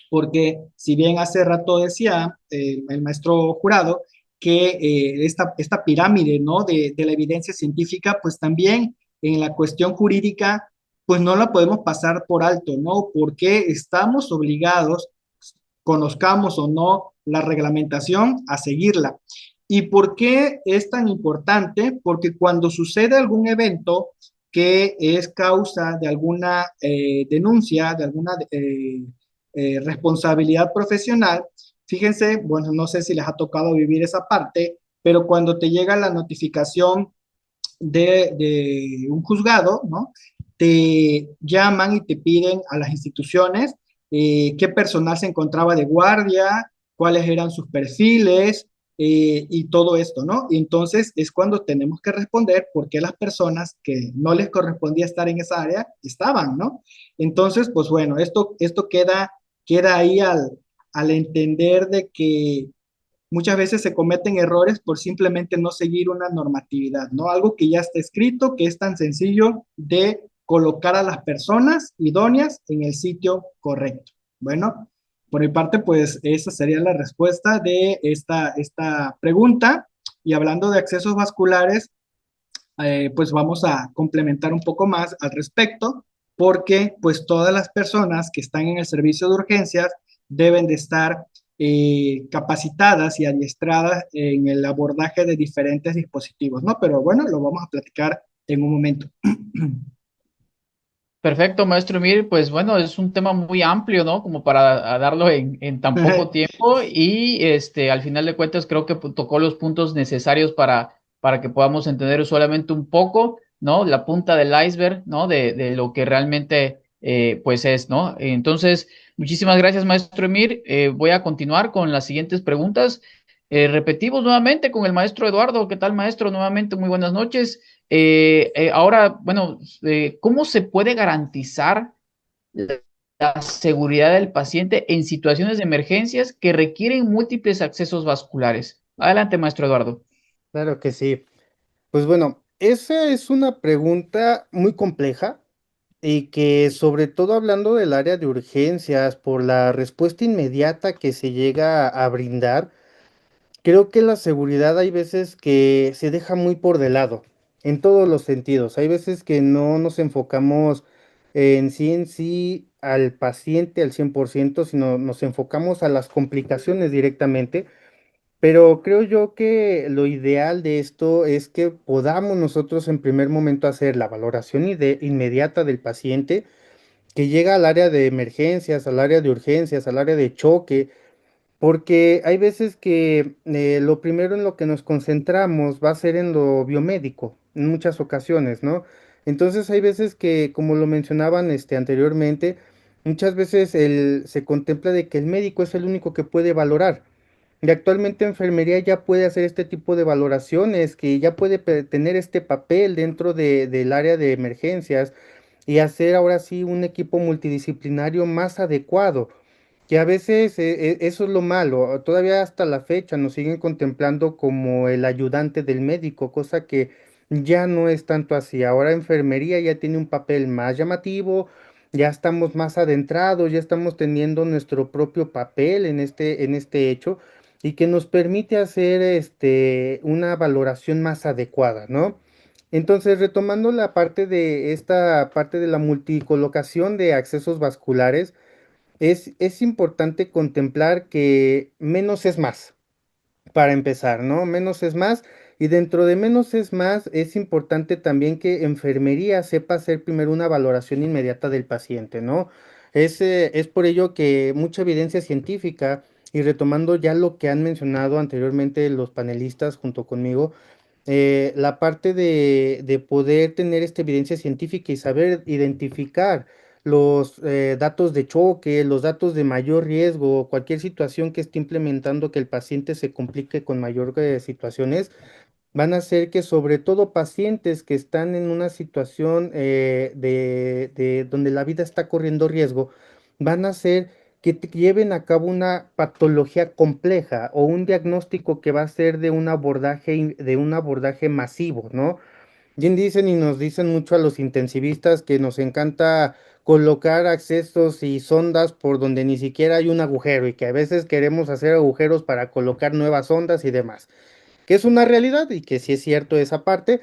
porque si bien hace rato decía el maestro Jurado que esta pirámide, ¿no? de la evidencia científica, pues también en la cuestión jurídica, pues no la podemos pasar por alto, ¿no? Porque estamos obligados, conozcamos o no la reglamentación, a seguirla. ¿Y por qué es tan importante? Porque cuando sucede algún evento que es causa de alguna denuncia, de alguna responsabilidad profesional, fíjense, bueno, no sé si les ha tocado vivir esa parte, pero cuando te llega la notificación de un juzgado, ¿no? Te llaman y te piden a las instituciones qué personal se encontraba de guardia, cuáles eran sus perfiles y todo esto, ¿no? Y entonces es cuando tenemos que responder por qué las personas que no les correspondía estar en esa área estaban, ¿no? Entonces, pues bueno, esto queda ahí al entender de que muchas veces se cometen errores por simplemente no seguir una normatividad, ¿no? Algo que ya está escrito, que es tan sencillo de colocar a las personas idóneas en el sitio correcto. Bueno, por mi parte, pues esa sería la respuesta de esta pregunta. Y hablando de accesos vasculares, pues vamos a complementar un poco más al respecto, porque pues todas las personas que están en el servicio de urgencias deben de estar capacitadas y adiestradas en el abordaje de diferentes dispositivos, ¿no? Pero bueno, lo vamos a platicar en un momento. Perfecto, maestro Emir. Pues bueno, es un tema muy amplio, ¿no? Como para darlo en tan poco tiempo y al final de cuentas creo que tocó los puntos necesarios para que podamos entender solamente un poco, ¿no? La punta del iceberg, ¿no? De lo que realmente pues es, ¿no? Entonces, muchísimas gracias, maestro Emir. Voy a continuar con las siguientes preguntas. Repetimos nuevamente con el maestro Eduardo. ¿Qué tal, maestro? Nuevamente, muy buenas noches. Ahora, bueno, ¿cómo se puede garantizar la seguridad del paciente en situaciones de emergencias que requieren múltiples accesos vasculares? Adelante, maestro Eduardo. Claro que sí. Pues bueno, esa es una pregunta muy compleja y que sobre todo hablando del área de urgencias, por la respuesta inmediata que se llega a brindar, creo que la seguridad hay veces que se deja muy por de lado, en todos los sentidos. Hay veces que no nos enfocamos en sí al paciente al 100%, sino nos enfocamos a las complicaciones directamente. Pero creo yo que lo ideal de esto es que podamos nosotros en primer momento hacer la valoración inmediata del paciente que llega al área de emergencias, al área de urgencias, al área de choque, porque hay veces que lo primero en lo que nos concentramos va a ser en lo biomédico, en muchas ocasiones, ¿no? Entonces hay veces que, como lo mencionaban anteriormente, muchas veces se contempla de que el médico es el único que puede valorar. Y actualmente enfermería ya puede hacer este tipo de valoraciones, que ya puede tener este papel dentro del área de emergencias y hacer ahora sí un equipo multidisciplinario más adecuado. Que a veces eso es lo malo, todavía hasta la fecha nos siguen contemplando como el ayudante del médico, cosa que ya no es tanto así. Ahora enfermería ya tiene un papel más llamativo, ya estamos más adentrados, ya estamos teniendo nuestro propio papel en este hecho y que nos permite hacer una valoración más adecuada, ¿no? Entonces, retomando la parte de esta parte de la multicolocación de accesos vasculares, es importante contemplar que menos es más, para empezar, ¿no? Menos es más. Y dentro de menos es más, es importante también que enfermería sepa hacer primero una valoración inmediata del paciente, ¿no? Es por ello que mucha evidencia científica, y retomando ya lo que han mencionado anteriormente los panelistas junto conmigo, la parte de poder tener esta evidencia científica y saber identificar los datos de choque, los datos de mayor riesgo, cualquier situación que esté implementando que el paciente se complique con mayor situaciones, van a hacer que sobre todo pacientes que están en una situación de donde la vida está corriendo riesgo, van a hacer que lleven a cabo una patología compleja o un diagnóstico que va a ser de un abordaje, de un abordaje masivo, ¿no? Bien dicen y nos dicen mucho a los intensivistas que nos encanta colocar accesos y sondas por donde ni siquiera hay un agujero y que a veces queremos hacer agujeros para colocar nuevas sondas y demás, que es una realidad y que sí es cierto esa parte,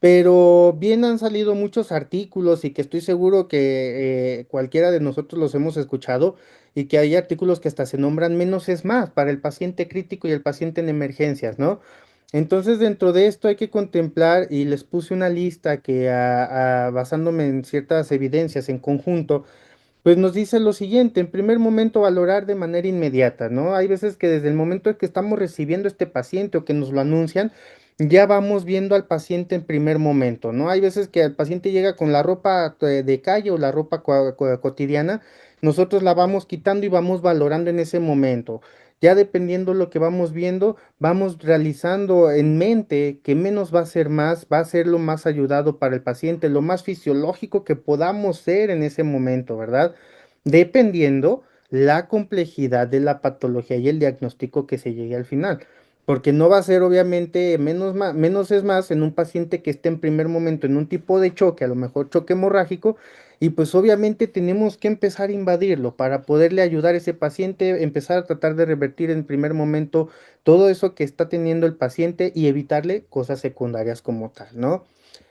pero bien han salido muchos artículos y que estoy seguro que cualquiera de nosotros los hemos escuchado y que hay artículos que hasta se nombran menos es más para el paciente crítico y el paciente en emergencias, ¿no? Entonces dentro de esto hay que contemplar y les puse una lista que basándome en ciertas evidencias en conjunto, pues nos dice lo siguiente: en primer momento valorar de manera inmediata, ¿no? Hay veces que desde el momento en que estamos recibiendo este paciente o que nos lo anuncian, ya vamos viendo al paciente en primer momento, ¿no? Hay veces que el paciente llega con la ropa de calle o la ropa cotidiana, nosotros la vamos quitando y vamos valorando en ese momento. Ya dependiendo lo que vamos viendo, vamos realizando en mente que menos va a ser más, va a ser lo más ayudado para el paciente, lo más fisiológico que podamos ser en ese momento, ¿verdad? Dependiendo la complejidad de la patología y el diagnóstico que se llegue al final. Porque no va a ser obviamente menos es más en un paciente que esté en primer momento en un tipo de choque, a lo mejor choque hemorrágico, y pues obviamente tenemos que empezar a invadirlo para poderle ayudar a ese paciente, empezar a tratar de revertir en primer momento todo eso que está teniendo el paciente y evitarle cosas secundarias como tal, ¿no?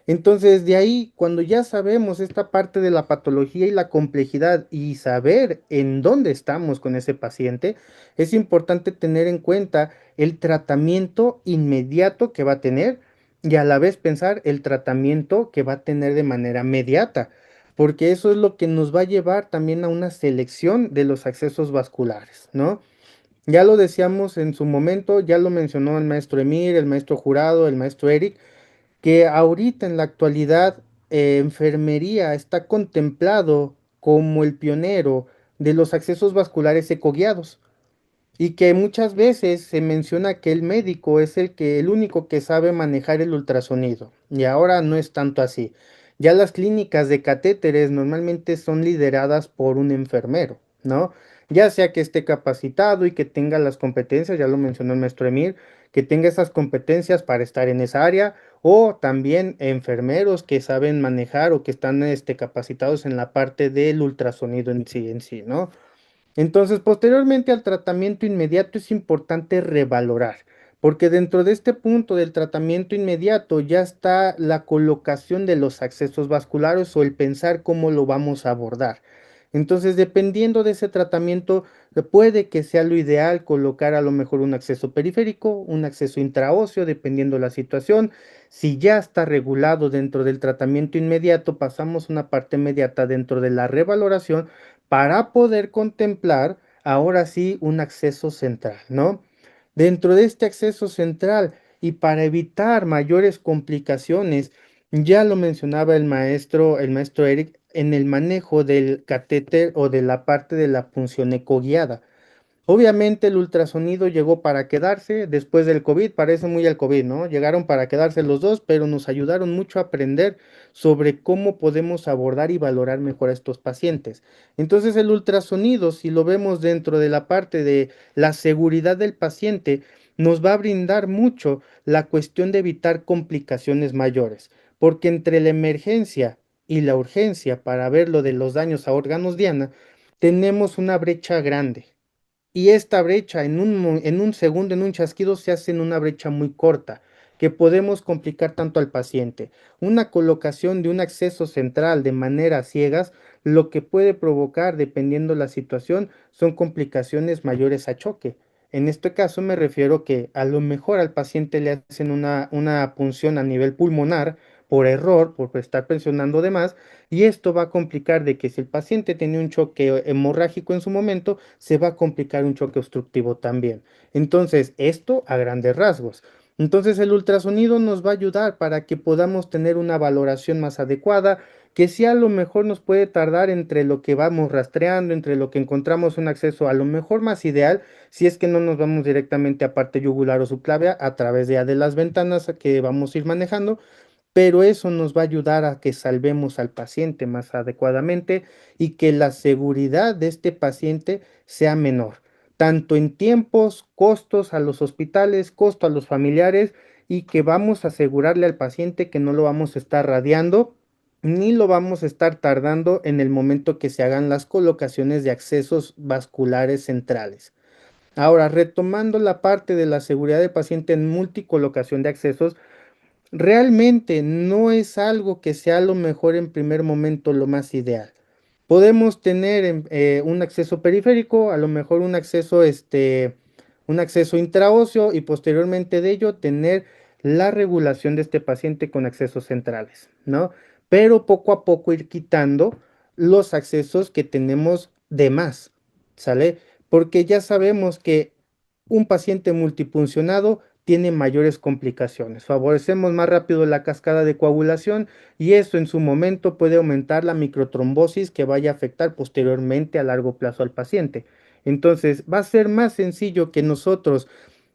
Entonces, de ahí, cuando ya sabemos esta parte de la patología y la complejidad y saber en dónde estamos con ese paciente, es importante tener en cuenta el tratamiento inmediato que va a tener y a la vez pensar el tratamiento que va a tener de manera mediata, porque eso es lo que nos va a llevar también a una selección de los accesos vasculares, ¿no? Ya lo decíamos en su momento, ya lo mencionó el maestro Emir, el maestro Jurado, el maestro Eric, que ahorita en la actualidad enfermería está contemplado como el pionero de los accesos vasculares ecoguiados y que muchas veces se menciona que el médico es el único que sabe manejar el ultrasonido, y ahora no es tanto así. Ya las clínicas de catéteres normalmente son lideradas por un enfermero, ¿no? Ya sea que esté capacitado y que tenga las competencias, ya lo mencionó el maestro Emir, que tenga esas competencias para estar en esa área, o también enfermeros que saben manejar o que están capacitados en la parte del ultrasonido en sí, ¿no? Entonces, posteriormente al tratamiento inmediato es importante revalorar, porque dentro de este punto del tratamiento inmediato ya está la colocación de los accesos vasculares o el pensar cómo lo vamos a abordar. Entonces, dependiendo de ese tratamiento, puede que sea lo ideal colocar a lo mejor un acceso periférico, un acceso intraóseo, dependiendo la situación. Si ya está regulado dentro del tratamiento inmediato, pasamos a una parte inmediata dentro de la revaloración para poder contemplar ahora sí un acceso central, ¿no? Dentro de este acceso central y para evitar mayores complicaciones, ya lo mencionaba el maestro Eric, en el manejo del catéter o de la parte de la punción ecoguiada. Obviamente el ultrasonido llegó para quedarse después del COVID, parece muy al COVID, ¿no? Llegaron para quedarse los dos, pero nos ayudaron mucho a aprender sobre cómo podemos abordar y valorar mejor a estos pacientes. Entonces el ultrasonido, si lo vemos dentro de la parte de la seguridad del paciente, nos va a brindar mucho la cuestión de evitar complicaciones mayores, porque entre la emergencia y la urgencia para ver lo de los daños a órganos diana, tenemos una brecha grande. Y esta brecha en un segundo, en un chasquido, se hace en una brecha muy corta, que podemos complicar tanto al paciente. Una colocación de un acceso central de manera ciegas, lo que puede provocar, dependiendo la situación, son complicaciones mayores a choque. En este caso me refiero que a lo mejor al paciente le hacen una punción a nivel pulmonar por error, por estar presionando de más, y esto va a complicar de que si el paciente tenía un choque hemorrágico en su momento, se va a complicar un choque obstructivo también. Entonces, esto a grandes rasgos. Entonces, el ultrasonido nos va a ayudar para que podamos tener una valoración más adecuada, que sí a lo mejor nos puede tardar entre lo que vamos rastreando, entre lo que encontramos un acceso a lo mejor más ideal, si es que no nos vamos directamente a parte yugular o subclavia a través de las ventanas que vamos a ir manejando, pero eso nos va a ayudar a que salvemos al paciente más adecuadamente y que la seguridad de este paciente sea menor, tanto en tiempos, costos a los hospitales, costo a los familiares, y que vamos a asegurarle al paciente que no lo vamos a estar radiando ni lo vamos a estar tardando en el momento que se hagan las colocaciones de accesos vasculares centrales. Ahora, retomando la parte de la seguridad del paciente en multicolocación de accesos, realmente no es algo que sea lo mejor en primer momento lo más ideal. Podemos tener un acceso periférico, a lo mejor un acceso intraóseo y posteriormente de ello tener la regulación de este paciente con accesos centrales, ¿no? Pero poco a poco ir quitando los accesos que tenemos de más, ¿sale? Porque ya sabemos que un paciente multipuncionado tiene mayores complicaciones. Favorecemos más rápido la cascada de coagulación y eso en su momento puede aumentar la microtrombosis que vaya a afectar posteriormente a largo plazo al paciente. Entonces, va a ser más sencillo que nosotros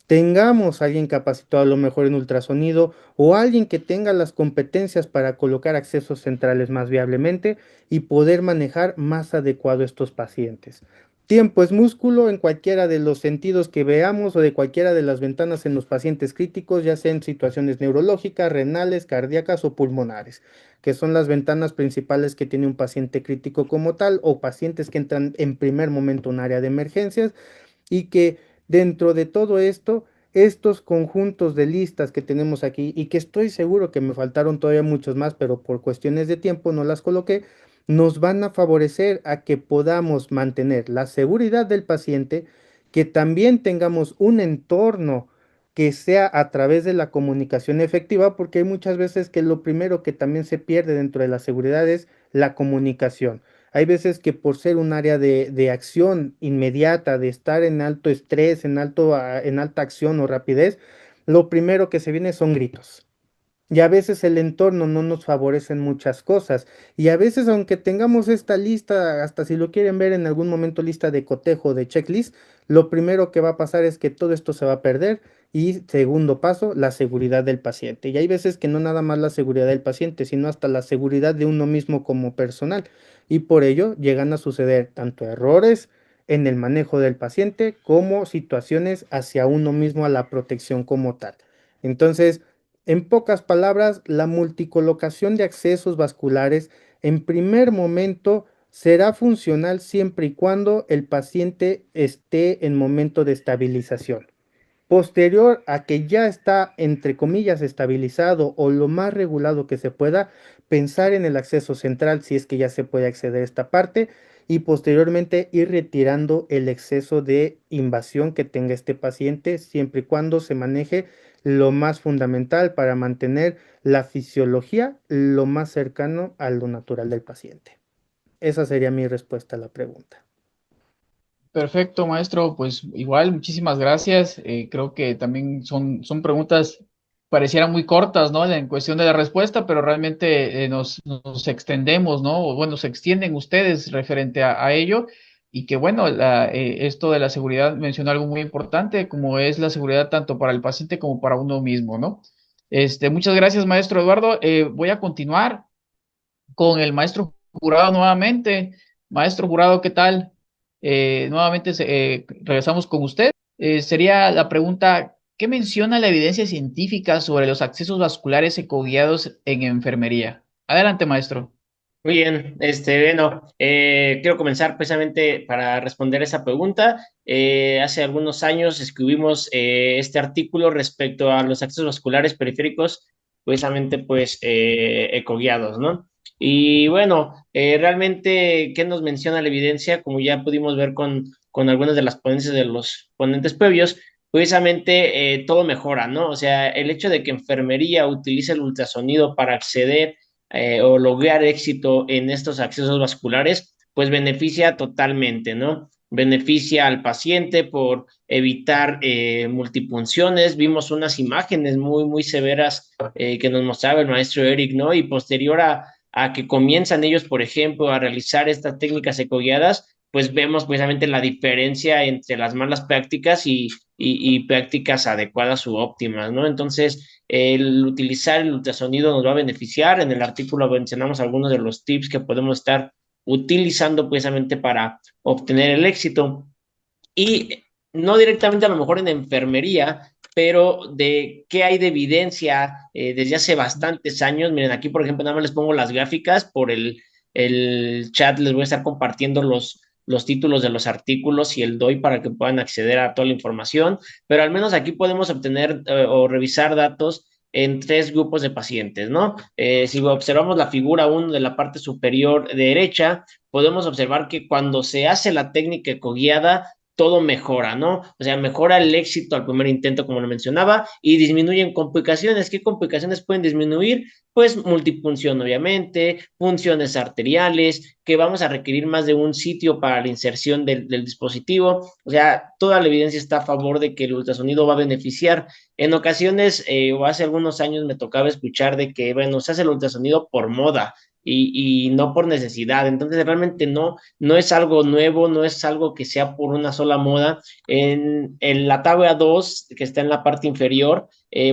tengamos a alguien capacitado a lo mejor en ultrasonido o alguien que tenga las competencias para colocar accesos centrales más viablemente y poder manejar más adecuado estos pacientes. Tiempo es músculo en cualquiera de los sentidos que veamos o de cualquiera de las ventanas en los pacientes críticos, ya sea en situaciones neurológicas, renales, cardíacas o pulmonares, que son las ventanas principales que tiene un paciente crítico como tal o pacientes que entran en primer momento a un área de emergencias y que dentro de todo esto, estos conjuntos de listas que tenemos aquí y que estoy seguro que me faltaron todavía muchos más, pero por cuestiones de tiempo no las coloqué, nos van a favorecer a que podamos mantener la seguridad del paciente, que también tengamos un entorno que sea a través de la comunicación efectiva, porque hay muchas veces que lo primero que también se pierde dentro de la seguridad es la comunicación. Hay veces que por ser un área de acción inmediata, de estar en alto estrés, en alta acción o rapidez, lo primero que se viene son gritos. Y a veces el entorno no nos favorece en muchas cosas. Y a veces, aunque tengamos esta lista, hasta si lo quieren ver en algún momento lista de cotejo, de checklist, lo primero que va a pasar es que todo esto se va a perder. Y segundo paso, la seguridad del paciente. Y hay veces que no nada más la seguridad del paciente, sino hasta la seguridad de uno mismo como personal. Y por ello llegan a suceder tanto errores en el manejo del paciente como situaciones hacia uno mismo a la protección como tal. Entonces, en pocas palabras, la multicolocación de accesos vasculares en primer momento será funcional siempre y cuando el paciente esté en momento de estabilización. Posterior a que ya está, entre comillas, estabilizado o lo más regulado que se pueda, pensar en el acceso central si es que ya se puede acceder a esta parte y posteriormente ir retirando el exceso de invasión que tenga este paciente siempre y cuando se maneje lo más fundamental para mantener la fisiología lo más cercano a lo natural del paciente. Esa sería mi respuesta a la pregunta. Perfecto, maestro. Pues igual, muchísimas gracias. Creo que también son preguntas, parecieran muy cortas, ¿no? En cuestión de la respuesta, pero realmente nos extendemos, ¿no? O bueno, se extienden ustedes referente a ello. Y que bueno, esto de la seguridad mencionó algo muy importante, como es la seguridad tanto para el paciente como para uno mismo, ¿no? Muchas gracias, maestro Eduardo. Voy a continuar con el maestro Jurado nuevamente. Maestro Jurado, ¿qué tal? Nuevamente regresamos con usted. Sería la pregunta, ¿qué menciona la evidencia científica sobre los accesos vasculares ecoguiados en enfermería? Adelante, maestro. Muy bien, bueno, quiero comenzar precisamente para responder esa pregunta. Hace algunos años escribimos este artículo respecto a los accesos vasculares periféricos, precisamente pues ecoguiados, ¿no? Y bueno, realmente, ¿qué nos menciona la evidencia? Como ya pudimos ver con algunas de las ponencias de los ponentes previos, precisamente todo mejora, ¿no? O sea, el hecho de que enfermería utilice el ultrasonido para acceder o lograr éxito en estos accesos vasculares, pues beneficia totalmente, ¿no? Beneficia al paciente por evitar multipunciones. Vimos unas imágenes muy severas que nos mostraba el maestro Eric, ¿no? Y posterior a que comienzan ellos, por ejemplo, a realizar estas técnicas ecoguiadas, pues vemos precisamente la diferencia entre las malas prácticas y prácticas adecuadas u óptimas, ¿no? Entonces, el utilizar el ultrasonido nos va a beneficiar. En el artículo mencionamos algunos de los tips que podemos estar utilizando precisamente para obtener el éxito. Y no directamente a lo mejor en enfermería, pero de qué hay de evidencia desde hace bastantes años. Miren, aquí por ejemplo nada más les pongo las gráficas, por el chat les voy a estar compartiendo los títulos de los artículos y el DOI para que puedan acceder a toda la información, pero al menos aquí podemos obtener o revisar datos en 3 grupos de pacientes, ¿no? Si observamos la figura 1 de la parte superior derecha, podemos observar que cuando se hace la técnica ecoguiada, todo mejora, ¿no? O sea, mejora el éxito al primer intento, como lo mencionaba, y disminuyen complicaciones. ¿Qué complicaciones pueden disminuir? Pues multifunción, obviamente, funciones arteriales, que vamos a requerir más de un sitio para la inserción del dispositivo. O sea, toda la evidencia está a favor de que el ultrasonido va a beneficiar. En ocasiones, o hace algunos años, me tocaba escuchar de que, bueno, se hace el ultrasonido por moda y no por necesidad. Entonces, realmente no es algo nuevo, no es algo que sea por una sola moda. En la tabla 2, que está en la parte inferior,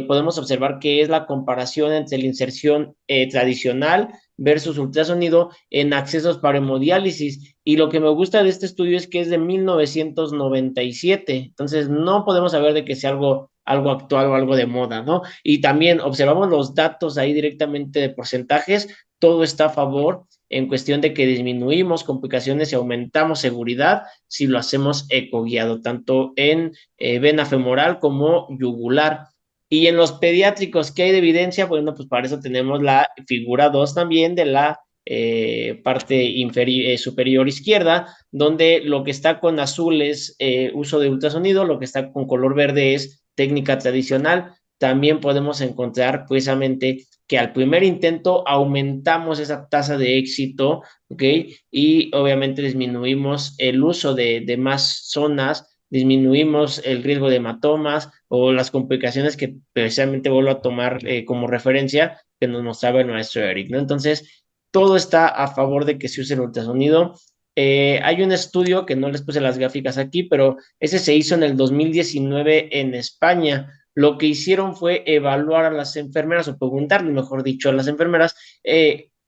podemos observar que es la comparación entre la inserción tradicional versus ultrasonido en accesos para hemodiálisis. Y lo que me gusta de este estudio es que es de 1997. Entonces, no podemos saber de que sea algo actual o algo de moda, ¿no? Y también observamos los datos ahí directamente de porcentajes, todo está a favor en cuestión de que disminuimos complicaciones y aumentamos seguridad si lo hacemos ecoguiado, tanto en vena femoral como yugular. Y en los pediátricos, ¿qué hay de evidencia? Bueno, pues para eso tenemos la figura 2 también de la parte superior izquierda, donde lo que está con azul es uso de ultrasonido, lo que está con color verde es técnica tradicional. También podemos encontrar precisamente que al primer intento aumentamos esa tasa de éxito, ¿ok? Y obviamente disminuimos el uso de más zonas, disminuimos el riesgo de hematomas o las complicaciones que precisamente vuelvo a tomar como referencia que nos mostraba el maestro Eric, ¿no? Entonces, todo está a favor de que se use el ultrasonido. Hay un estudio que no les puse las gráficas aquí, pero ese se hizo en el 2019 en España. Lo que hicieron fue evaluar a las enfermeras, o preguntarle, mejor dicho, a las enfermeras,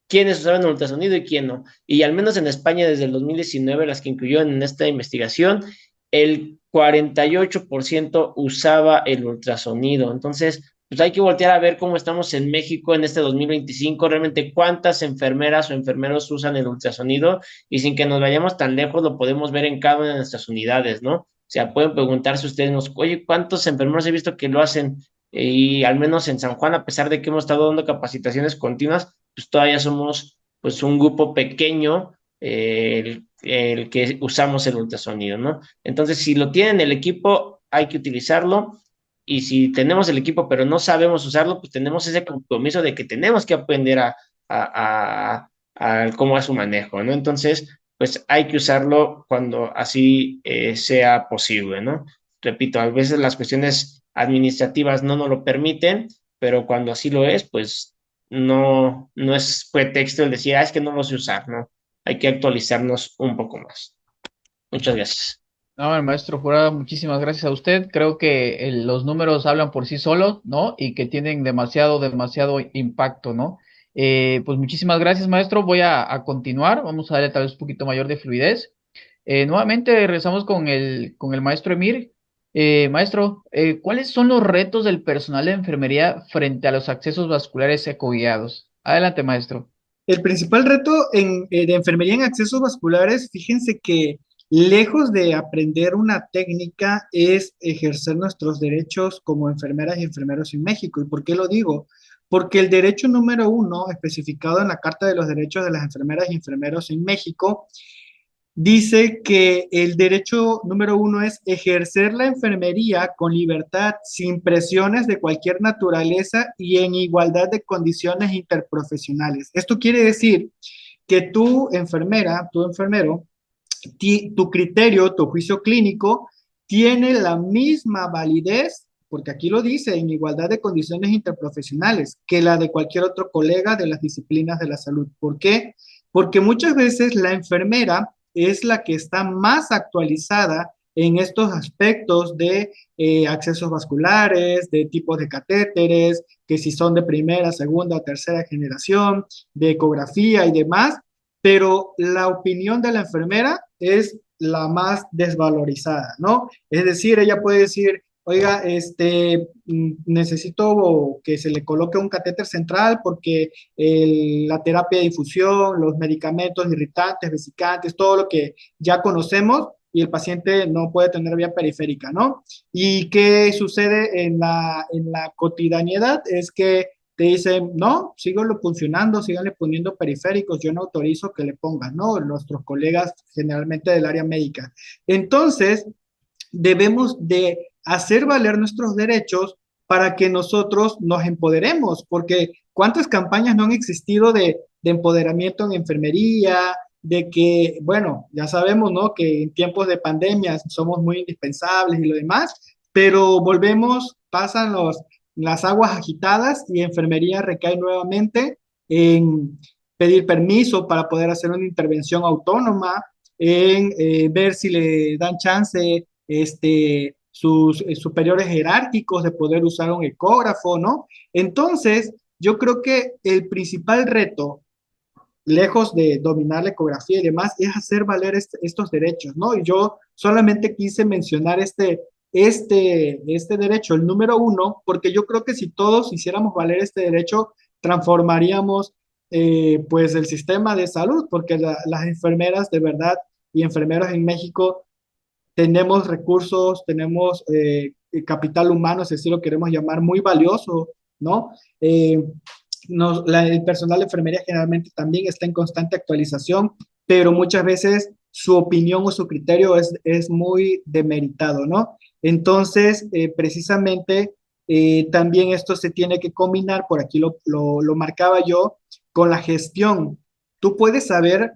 quiénes usaban el ultrasonido y quién no. Y al menos en España, desde el 2019, las que incluyó en esta investigación, el 48% usaba el ultrasonido. Entonces, pues hay que voltear a ver cómo estamos en México en este 2025, realmente cuántas enfermeras o enfermeros usan el ultrasonido, y sin que nos vayamos tan lejos lo podemos ver en cada una de nuestras unidades, ¿no? O sea, pueden preguntarse ustedes, oye, ¿cuántos enfermeros he visto que lo hacen? Y al menos en San Juan, a pesar de que hemos estado dando capacitaciones continuas, pues todavía somos pues un grupo pequeño el que usamos el ultrasonido, ¿no? Entonces, si lo tienen el equipo, hay que utilizarlo. Y si tenemos el equipo pero no sabemos usarlo, pues tenemos ese compromiso de que tenemos que aprender a cómo es su manejo, ¿no? Entonces, pues hay que usarlo cuando así sea posible, ¿no? Repito, a veces las cuestiones administrativas no nos lo permiten, pero cuando así lo es, pues no es pretexto el decir, es que no lo sé usar, ¿no? Hay que actualizarnos un poco más. Muchas gracias. No, el maestro Jurado, muchísimas gracias a usted. Creo que los números hablan por sí solos, ¿no? Y que tienen demasiado impacto, ¿no? Pues muchísimas gracias, maestro. Voy a continuar. Vamos a darle tal vez un poquito mayor de fluidez. Nuevamente regresamos con el maestro Emir. Maestro, ¿cuáles son los retos del personal de enfermería frente a los accesos vasculares ecoguiados? Adelante, maestro. El principal reto de enfermería en accesos vasculares, fíjense que lejos de aprender una técnica, es ejercer nuestros derechos como enfermeras y enfermeros en México. ¿Y por qué lo digo? Porque el derecho número 1, especificado en la Carta de los Derechos de las Enfermeras y Enfermeros en México, dice que el derecho número 1 es ejercer la enfermería con libertad, sin presiones de cualquier naturaleza y en igualdad de condiciones interprofesionales. Esto quiere decir que tu enfermera, tu enfermero, tu criterio, tu juicio clínico tiene la misma validez, porque aquí lo dice, en igualdad de condiciones interprofesionales, que la de cualquier otro colega de las disciplinas de la salud. ¿Por qué? Porque muchas veces la enfermera es la que está más actualizada en estos aspectos de accesos vasculares, de tipos de catéteres, que si son de primera, segunda o tercera generación, de ecografía y demás, pero la opinión de la enfermera es la más desvalorizada, ¿no? Es decir, ella puede decir, oiga, necesito que se le coloque un catéter central porque la terapia de difusión, los medicamentos irritantes, vesicantes, todo lo que ya conocemos, y el paciente no puede tener vía periférica, ¿no? ¿Y qué sucede en la cotidianidad? Es que te dicen, no, síganlo funcionando, síganle poniendo periféricos, yo no autorizo que le pongan, ¿no? Nuestros colegas generalmente del área médica. Entonces, debemos de hacer valer nuestros derechos para que nosotros nos empoderemos, porque cuántas campañas no han existido de empoderamiento en enfermería, de que, bueno, ya sabemos, ¿no? Que en tiempos de pandemia somos muy indispensables y lo demás, pero volvemos, pasan las aguas agitadas y enfermería recae nuevamente en pedir permiso para poder hacer una intervención autónoma, en ver si le dan chance sus superiores jerárquicos de poder usar un ecógrafo, ¿no? Entonces, yo creo que el principal reto, lejos de dominar la ecografía y demás, es hacer valer estos derechos, ¿no? Y yo solamente quise mencionar este derecho, el número uno, porque yo creo que si todos hiciéramos valer este derecho, transformaríamos pues el sistema de salud, porque las enfermeras de verdad y enfermeros en México tenemos recursos, tenemos capital humano, si así lo queremos llamar, muy valioso, ¿no? El personal de enfermería generalmente también está en constante actualización, pero muchas veces su opinión o su criterio es muy demeritado, ¿no? Entonces, precisamente, también esto se tiene que combinar, por aquí lo marcaba yo, con la gestión. Tú puedes saber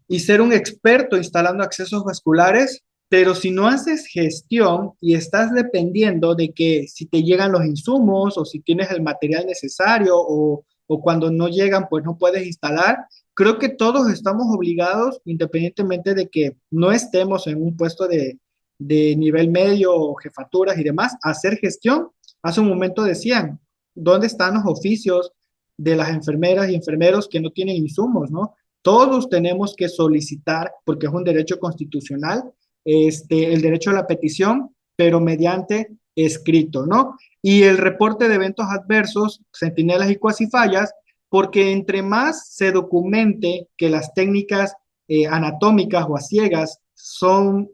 y ser un experto instalando accesos vasculares, pero si no haces gestión y estás dependiendo de que si te llegan los insumos o si tienes el material necesario o cuando no llegan, pues no puedes instalar, creo que todos estamos obligados, independientemente de que no estemos en un puesto de nivel medio o jefaturas y demás, a hacer gestión. Hace un momento decían, ¿dónde están los oficios de las enfermeras y enfermeros que no tienen insumos, ¿no? Todos tenemos que solicitar, porque es un derecho constitucional, el derecho a la petición, pero mediante escrito, ¿no? Y el reporte de eventos adversos, centinelas y cuasifallas, porque entre más se documente que las técnicas anatómicas o a ciegas son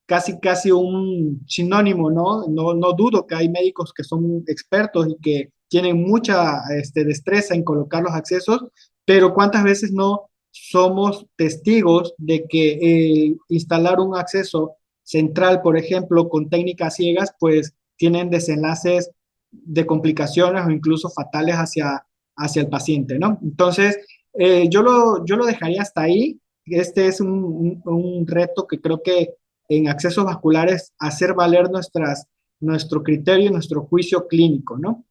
casi un sinónimo, ¿no? No dudo que hay médicos que son expertos y que tienen mucha destreza en colocar los accesos, pero ¿cuántas veces no somos testigos de que instalar un acceso central, por ejemplo, con técnicas ciegas, pues tienen desenlaces de complicaciones o incluso fatales hacia el paciente, ¿no? Entonces, yo lo dejaría hasta ahí. Este es un reto que creo que en accesos vasculares hacer valer nuestro criterio y nuestro juicio clínico, ¿no?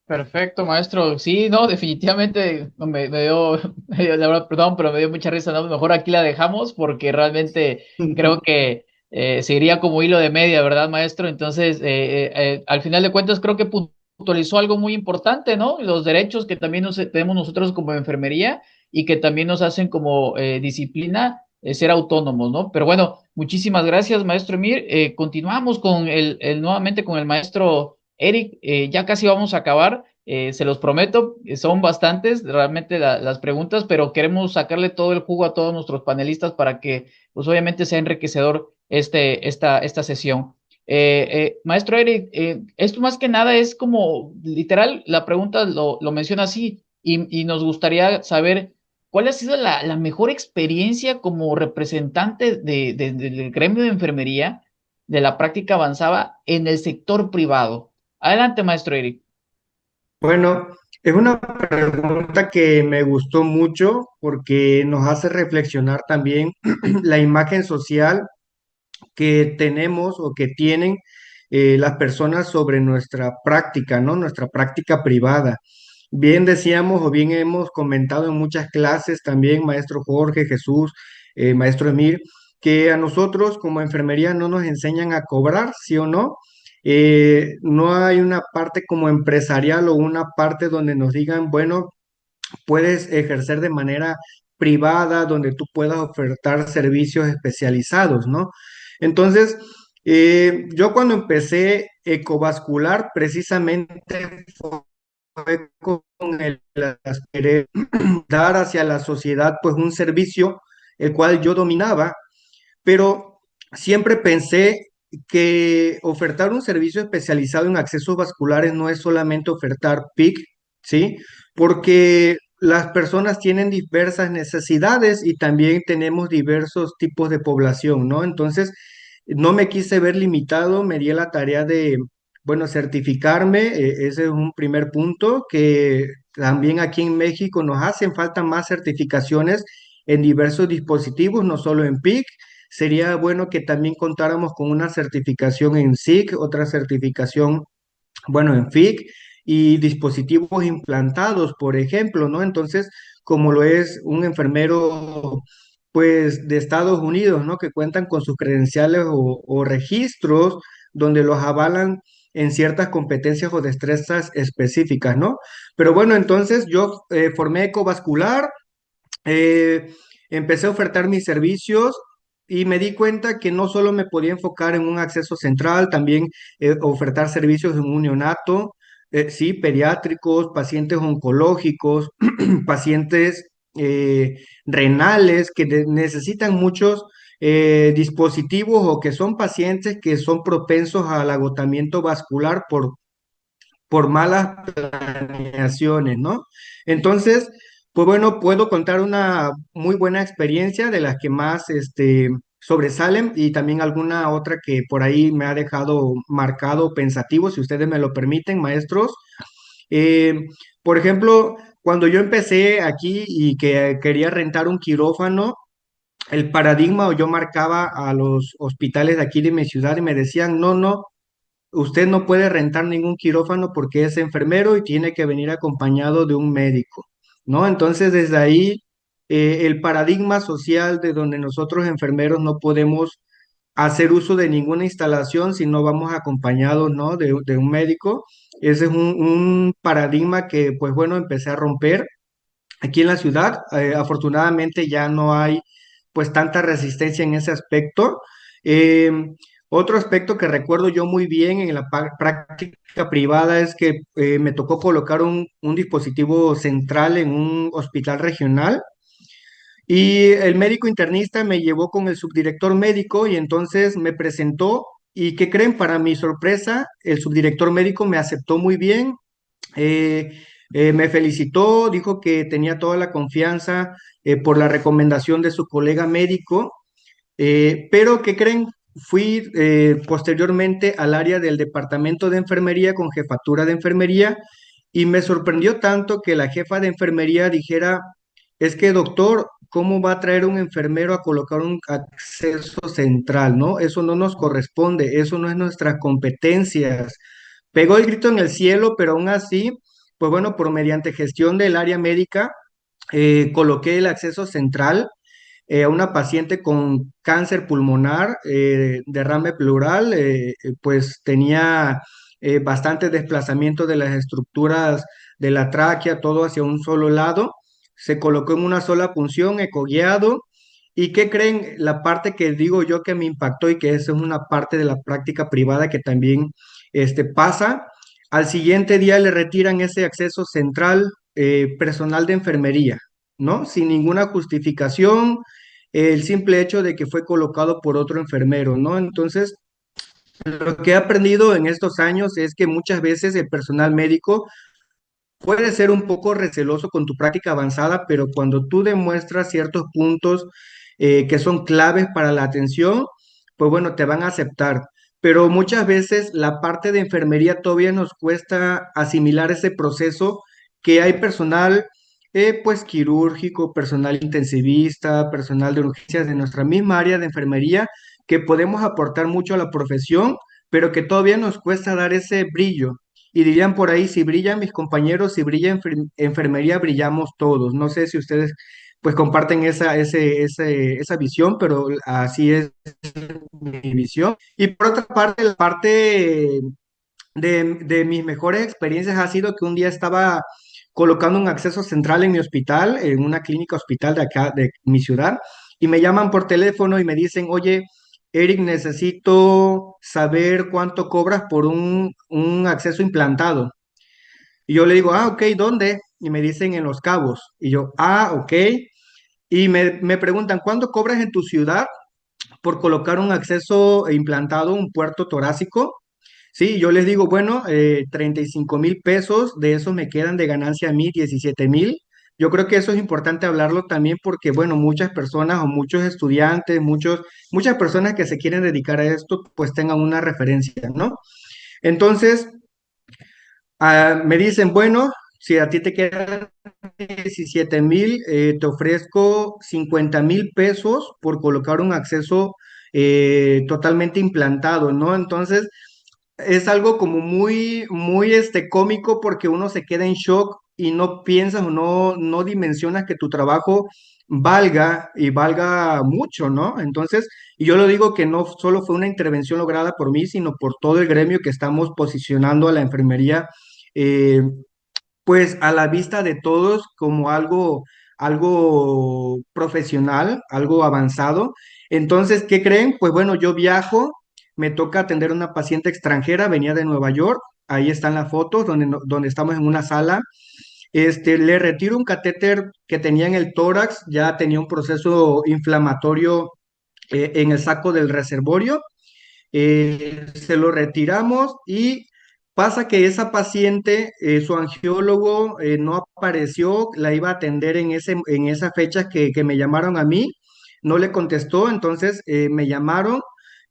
Perfecto, maestro. Sí, no, definitivamente me dio, la verdad, perdón, pero me dio mucha risa, ¿no? Mejor aquí la dejamos porque realmente creo que seguiría como hilo de media, ¿verdad, maestro? Entonces, al final de cuentas, creo que puntualizó algo muy importante, ¿no? Los derechos que también tenemos nosotros como enfermería y que también nos hacen como disciplina ser autónomos, ¿no? Pero bueno, muchísimas gracias, maestro Emir. Continuamos con nuevamente con el maestro Eric, ya casi vamos a acabar, se los prometo, son bastantes realmente las preguntas, pero queremos sacarle todo el jugo a todos nuestros panelistas para que, pues obviamente sea enriquecedor esta sesión. Maestro Eric, esto más que nada es como, literal, la pregunta lo menciona así, y nos gustaría saber cuál ha sido la mejor experiencia como representante del gremio de enfermería, de la práctica avanzada en el sector privado. Adelante, maestro Eric. Bueno, es una pregunta que me gustó mucho porque nos hace reflexionar también la imagen social que tenemos o que tienen las personas sobre nuestra práctica, ¿no? Nuestra práctica privada. Bien decíamos o bien hemos comentado en muchas clases también, maestro Jorge, Jesús, maestro Emir, que a nosotros como enfermería no nos enseñan a cobrar, ¿sí o no? No hay una parte como empresarial o una parte donde nos digan, bueno, puedes ejercer de manera privada, donde tú puedas ofertar servicios especializados, ¿no? Entonces, yo cuando empecé ecovascular, precisamente fue con el querer dar hacia la sociedad pues un servicio el cual yo dominaba, pero siempre pensé que ofertar un servicio especializado en accesos vasculares no es solamente ofertar PIC, ¿sí? Porque las personas tienen diversas necesidades y también tenemos diversos tipos de población, ¿no? Entonces, no me quise ver limitado, me di a la tarea de, bueno, certificarme, ese es un primer punto, que también aquí en México nos hacen falta más certificaciones en diversos dispositivos, no solo en PIC. Sería bueno que también contáramos con una certificación en SIC, otra certificación, bueno, en FIC y dispositivos implantados, por ejemplo, ¿no? Entonces, como lo es un enfermero, pues, de Estados Unidos, ¿no? Que cuentan con sus credenciales o registros donde los avalan en ciertas competencias o destrezas específicas, ¿no? Pero bueno, entonces yo formé ecovascular, eh, empecé a ofertar mis servicios y me di cuenta que no solo me podía enfocar en un acceso central, también ofertar servicios en un neonato, sí, pediátricos, pacientes oncológicos, pacientes renales que necesitan muchos dispositivos o que son pacientes que son propensos al agotamiento vascular por malas planeaciones, ¿no? Entonces, pues bueno, puedo contar una muy buena experiencia de las que más sobresalen y también alguna otra que por ahí me ha dejado marcado pensativo, si ustedes me lo permiten, maestros. Eh, por ejemplo, cuando yo empecé aquí y que quería rentar un quirófano, el paradigma o yo marcaba a los hospitales de aquí de mi ciudad y me decían, no, no, usted no puede rentar ningún quirófano porque es enfermero y tiene que venir acompañado de un médico, ¿no? Entonces, desde ahí, el paradigma social de donde nosotros enfermeros no podemos hacer uso de ninguna instalación si no vamos acompañados, ¿no? De un médico. Ese es un paradigma que, pues bueno, empecé a romper aquí en la ciudad. Afortunadamente ya no hay pues tanta resistencia en ese aspecto. Eh, Otro aspecto que recuerdo yo muy bien en la práctica privada es que me tocó colocar un dispositivo central en un hospital regional y el médico internista me llevó con el subdirector médico y entonces me presentó y ¿qué creen? Para mi sorpresa, el subdirector médico me aceptó muy bien, eh, me felicitó, dijo que tenía toda la confianza por la recomendación de su colega médico, pero ¿qué creen? Fui posteriormente al área del departamento de enfermería con jefatura de enfermería y me sorprendió tanto que la jefa de enfermería dijera, es que doctor, ¿cómo va a traer un enfermero a colocar un acceso central? ¿No? Eso no nos corresponde, eso no es nuestras competencias. Pegó el grito en el cielo, pero aún así, pues bueno, por mediante gestión del área médica, coloqué el acceso central a una paciente con cáncer pulmonar, derrame pleural, pues tenía bastante desplazamiento de las estructuras de la tráquea, todo hacia un solo lado. Se colocó en una sola punción, ecoguiado. ¿Y qué creen? La parte que digo yo que me impactó y que esa es una parte de la práctica privada que también pasa, al siguiente día le retiran ese acceso central personal de enfermería, ¿no? Sin ninguna justificación, el simple hecho de que fue colocado por otro enfermero, ¿no? Entonces, lo que he aprendido en estos años es que muchas veces el personal médico puede ser un poco receloso con tu práctica avanzada, pero cuando tú demuestras ciertos puntos que son claves para la atención, pues bueno, te van a aceptar. Pero muchas veces la parte de enfermería todavía nos cuesta asimilar ese proceso que hay personal, pues quirúrgico, personal intensivista, personal de urgencias de nuestra misma área de enfermería, que podemos aportar mucho a la profesión, pero que todavía nos cuesta dar ese brillo. Y dirían por ahí, si brillan mis compañeros, si brilla enfermería, brillamos todos. No sé si ustedes pues comparten esa visión, pero así es mi visión. Y por otra parte, la parte de mis mejores experiencias ha sido que un día estaba colocando un acceso central en mi hospital, en una clínica hospital de acá, de mi ciudad, y me llaman por teléfono y me dicen, oye, Eric, necesito saber cuánto cobras por un acceso implantado. Y yo le digo, ah, ok, ¿dónde? Y me dicen en Los Cabos. Y yo, ah, ok. Y me preguntan, ¿cuánto cobras en tu ciudad por colocar un acceso implantado, un puerto torácico? Sí, yo les digo, bueno, 35,000 pesos, de eso me quedan de ganancia a mí 17,000, Yo creo que eso es importante hablarlo también porque, bueno, muchas personas o muchos estudiantes, muchas personas que se quieren dedicar a esto, pues tengan una referencia, ¿no? Entonces, me dicen, bueno, si a ti te quedan 17,000, te ofrezco 50,000 pesos por colocar un acceso totalmente implantado, ¿no? Entonces, es algo como muy, muy cómico porque uno se queda en shock y no piensas o no dimensionas que tu trabajo valga y valga mucho, ¿no? Entonces, y yo lo digo que no solo fue una intervención lograda por mí, sino por todo el gremio que estamos posicionando a la enfermería, eh, pues a la vista de todos como algo profesional, algo avanzado. Entonces, ¿qué creen? Pues bueno, yo viajo, me toca atender a una paciente extranjera, venía de Nueva York, ahí están las fotos donde, donde estamos en una sala. Le retiro un catéter que tenía en el tórax, ya tenía un proceso inflamatorio en el saco del reservorio, se lo retiramos y pasa que esa paciente, su angiólogo no apareció, la iba a atender en esa fecha que me llamaron a mí, no le contestó, entonces me llamaron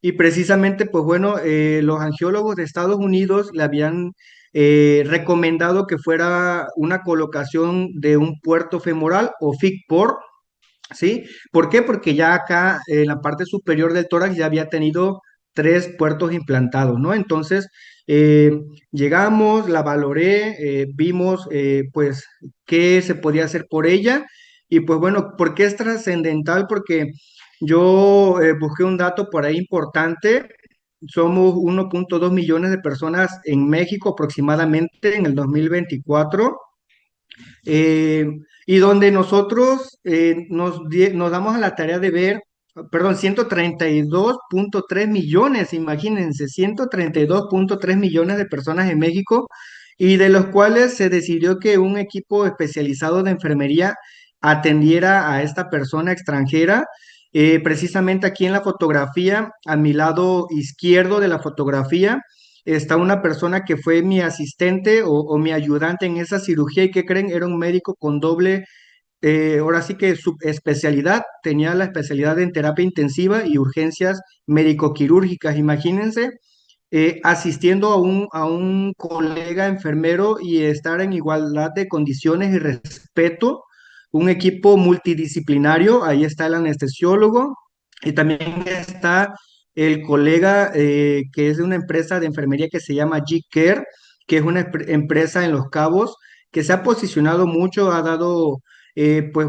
y precisamente, pues bueno, los angiólogos de Estados Unidos le habían recomendado que fuera una colocación de un puerto femoral o FIC-POR. ¿Sí? ¿Por qué? Porque ya acá en la parte superior del tórax ya había tenido 3 puertos implantados, ¿no? Entonces, eh, llegamos, la valoré, vimos pues qué se podía hacer por ella y pues bueno, ¿por qué es trascendental? Porque yo busqué un dato por ahí importante. Somos 1,2 millones de personas en México aproximadamente en el 2024, eh, y donde nosotros nos damos a la tarea de ver, perdón, 132,3 millones, imagínense, 132,3 millones de personas en México, y de los cuales se decidió que un equipo especializado de enfermería atendiera a esta persona extranjera. Precisamente aquí en la fotografía, a mi lado izquierdo de la fotografía, está una persona que fue mi asistente o mi ayudante en esa cirugía y que creen, era un médico con doble, ahora sí que su especialidad, tenía la especialidad en terapia intensiva y urgencias médico-quirúrgicas, imagínense, asistiendo a un colega enfermero y estar en igualdad de condiciones y respeto, un equipo multidisciplinario, ahí está el anestesiólogo y también está el colega que es de una empresa de enfermería que se llama G-Care, que es una empresa en Los Cabos, que se ha posicionado mucho, ha dado pues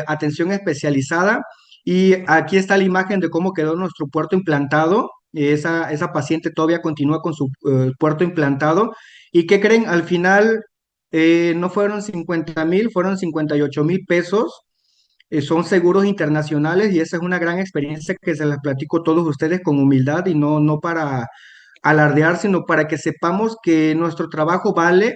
atención especializada. Y aquí está la imagen de cómo quedó nuestro puerto implantado. Esa paciente todavía continúa con su puerto implantado. ¿Y qué creen? Al final no fueron 50,000, fueron 58,000 pesos. Son seguros internacionales y esa es una gran experiencia que se las platico a todos ustedes con humildad y no para alardear, sino para que sepamos que nuestro trabajo vale.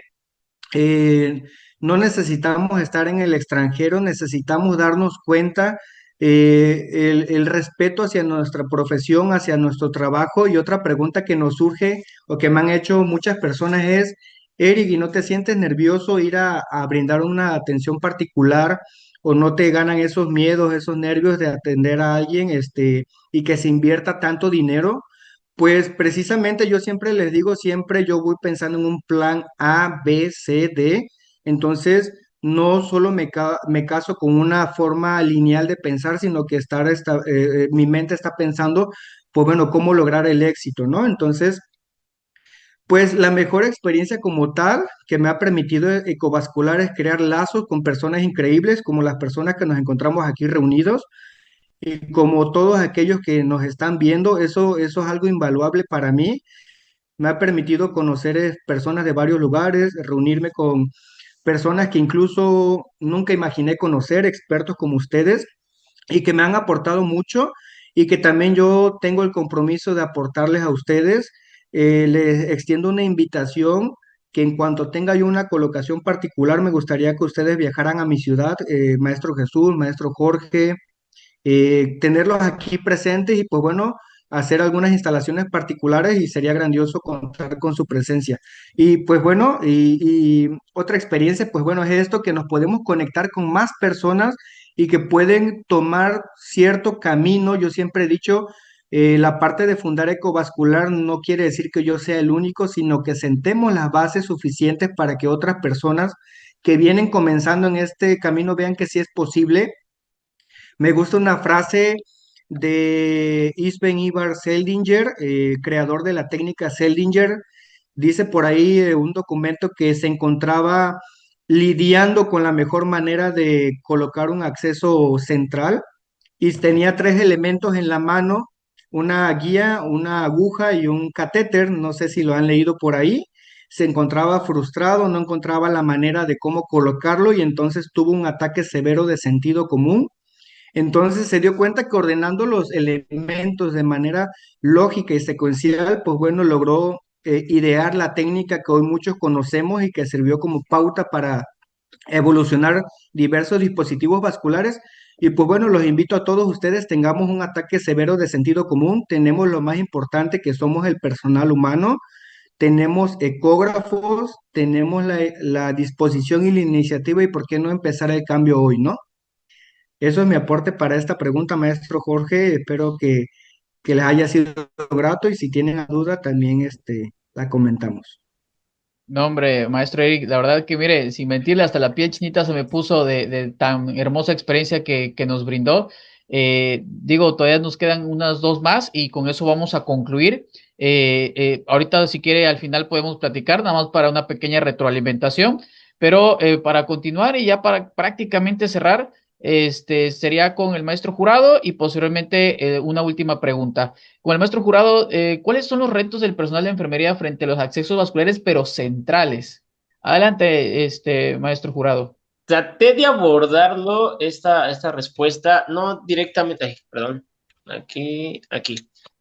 eh, no necesitamos estar en el extranjero, necesitamos darnos cuenta el respeto hacia nuestra profesión, hacia nuestro trabajo. Y otra pregunta que nos surge o que me han hecho muchas personas es, Eric, ¿y no te sientes nervioso ir a brindar una atención particular o no te ganan esos miedos, esos nervios de atender a alguien, y que se invierta tanto dinero? Pues precisamente yo siempre les digo, siempre yo voy pensando en un plan A, B, C, D. Entonces, no solo me caso con una forma lineal de pensar, sino que mi mente está pensando, pues bueno, cómo lograr el éxito, ¿no? Entonces, pues la mejor experiencia como tal que me ha permitido Ecovascular es crear lazos con personas increíbles, como las personas que nos encontramos aquí reunidos. Y como todos aquellos que nos están viendo, eso es algo invaluable para mí. Me ha permitido conocer personas de varios lugares, reunirme con personas que incluso nunca imaginé conocer, expertos como ustedes, y que me han aportado mucho y que también yo tengo el compromiso de aportarles a ustedes. Les extiendo una invitación que en cuanto tenga yo una colocación particular, me gustaría que ustedes viajaran a mi ciudad, Maestro Jesús, Maestro Jorge, tenerlos aquí presentes y pues bueno, hacer algunas instalaciones particulares y sería grandioso contar con su presencia. Y pues bueno, y otra experiencia, pues bueno, es esto que nos podemos conectar con más personas y que pueden tomar cierto camino. Yo siempre he dicho, la parte de fundar ecovascular no quiere decir que yo sea el único, sino que sentemos las bases suficientes para que otras personas que vienen comenzando en este camino vean que sí es posible. Me gusta una frase de Isben Ivar Seldinger, creador de la técnica Seldinger. Dice por ahí un documento que se encontraba lidiando con la mejor manera de colocar un acceso central y tenía tres elementos en la mano, una guía, una aguja y un catéter. No sé si lo han leído por ahí. Se encontraba frustrado, no encontraba la manera de cómo colocarlo y entonces tuvo un ataque severo de sentido común. Entonces se dio cuenta que ordenando los elementos de manera lógica y secuencial, pues bueno, logró idear la técnica que hoy muchos conocemos y que sirvió como pauta para evolucionar diversos dispositivos vasculares. Y pues bueno, los invito a todos ustedes, tengamos un ataque severo de sentido común, tenemos lo más importante que somos el personal humano, tenemos ecógrafos, tenemos la disposición y la iniciativa y por qué no empezar el cambio hoy, ¿no? Eso es mi aporte para esta pregunta, maestro Jorge. Espero que les haya sido grato y si tienen duda también la comentamos. No, hombre, maestro Eric, la verdad que mire, sin mentirle, hasta la piel chinita se me puso de tan hermosa experiencia que nos brindó. Digo, todavía nos quedan unas dos más y con eso vamos a concluir. Ahorita, si quiere, al final podemos platicar, nada más para una pequeña retroalimentación, pero para continuar y ya para prácticamente cerrar, sería con el maestro Jurado y posteriormente una última pregunta. Con el maestro Jurado, ¿cuáles son los retos del personal de enfermería frente a los accesos vasculares, pero centrales? Adelante, maestro Jurado. Traté de abordarlo, esta respuesta, no directamente, ay, perdón, aquí,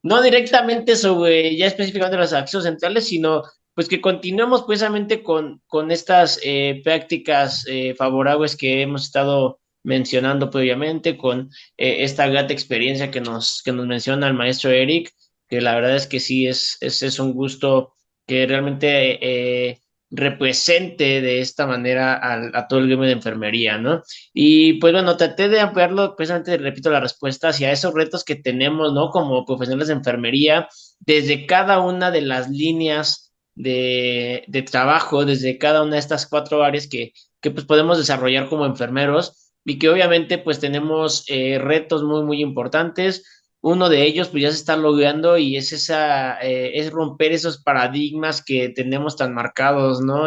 no directamente sobre ya específicamente los accesos centrales, sino pues que continuemos precisamente con estas prácticas favorables que hemos estado mencionando previamente, con esta grata experiencia que nos menciona el maestro Eric, que la verdad es que sí, es un gusto que realmente represente de esta manera a todo el gremio de enfermería, ¿no? Y pues bueno, traté de ampliarlo, precisamente, repito la respuesta, hacia esos retos que tenemos, ¿no? Como profesionales de enfermería, desde cada una de las líneas de trabajo, desde cada una de estas 4 áreas que pues podemos desarrollar como enfermeros y que obviamente pues tenemos retos muy, muy importantes. Uno de ellos pues ya se está logrando y es romper esos paradigmas que tenemos tan marcados, ¿no?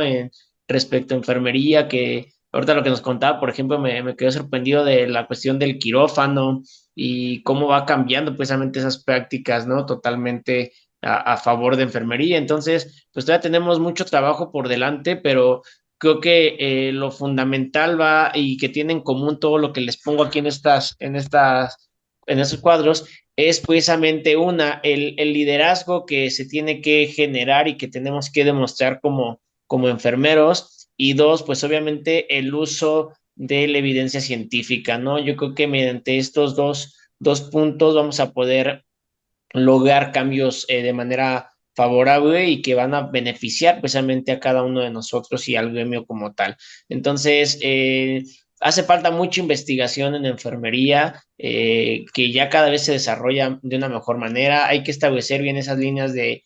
Respecto a enfermería, que ahorita lo que nos contaba, por ejemplo, me quedé sorprendido de la cuestión del quirófano y cómo va cambiando precisamente esas prácticas, ¿no? Totalmente a favor de enfermería. Entonces, pues todavía tenemos mucho trabajo por delante, pero creo que lo fundamental va y que tiene en común todo lo que les pongo aquí en esos cuadros es precisamente el liderazgo que se tiene que generar y que tenemos que demostrar como enfermeros, y dos, pues obviamente el uso de la evidencia científica, ¿no? Yo creo que mediante estos dos puntos vamos a poder lograr cambios de manera favorable y que van a beneficiar precisamente a cada uno de nosotros y al gremio como tal. Entonces, hace falta mucha investigación en enfermería, que ya cada vez se desarrolla de una mejor manera. Hay que establecer bien esas líneas de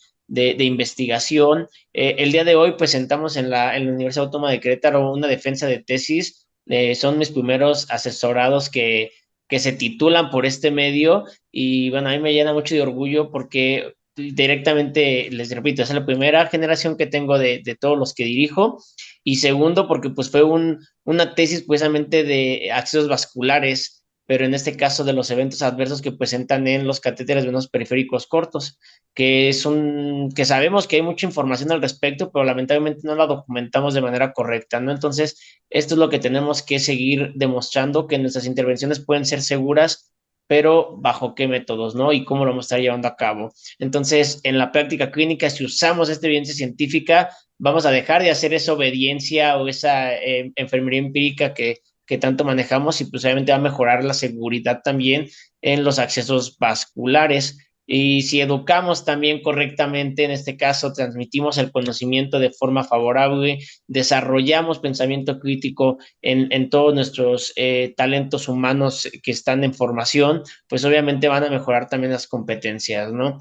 investigación. El día de hoy presentamos en la Universidad Autónoma de Querétaro una defensa de tesis. Son mis primeros asesorados que se titulan por este medio y bueno, a mí me llena mucho de orgullo porque directamente, les repito, es la primera generación que tengo de todos los que dirijo, y segundo porque pues fue una tesis precisamente de accesos vasculares, pero en este caso de los eventos adversos que presentan en los catéteres venosos periféricos cortos, que sabemos que hay mucha información al respecto, pero lamentablemente no la documentamos de manera correcta, ¿no? Entonces, esto es lo que tenemos que seguir demostrando, que nuestras intervenciones pueden ser seguras, pero bajo qué métodos, ¿no? Y cómo lo vamos a estar llevando a cabo. Entonces, en la práctica clínica, si usamos esta evidencia científica, vamos a dejar de hacer esa obediencia o esa enfermería empírica que tanto manejamos, y pues obviamente va a mejorar la seguridad también en los accesos vasculares. Y si educamos también correctamente, en este caso transmitimos el conocimiento de forma favorable, desarrollamos pensamiento crítico en todos nuestros talentos humanos que están en formación, pues obviamente van a mejorar también las competencias, ¿no?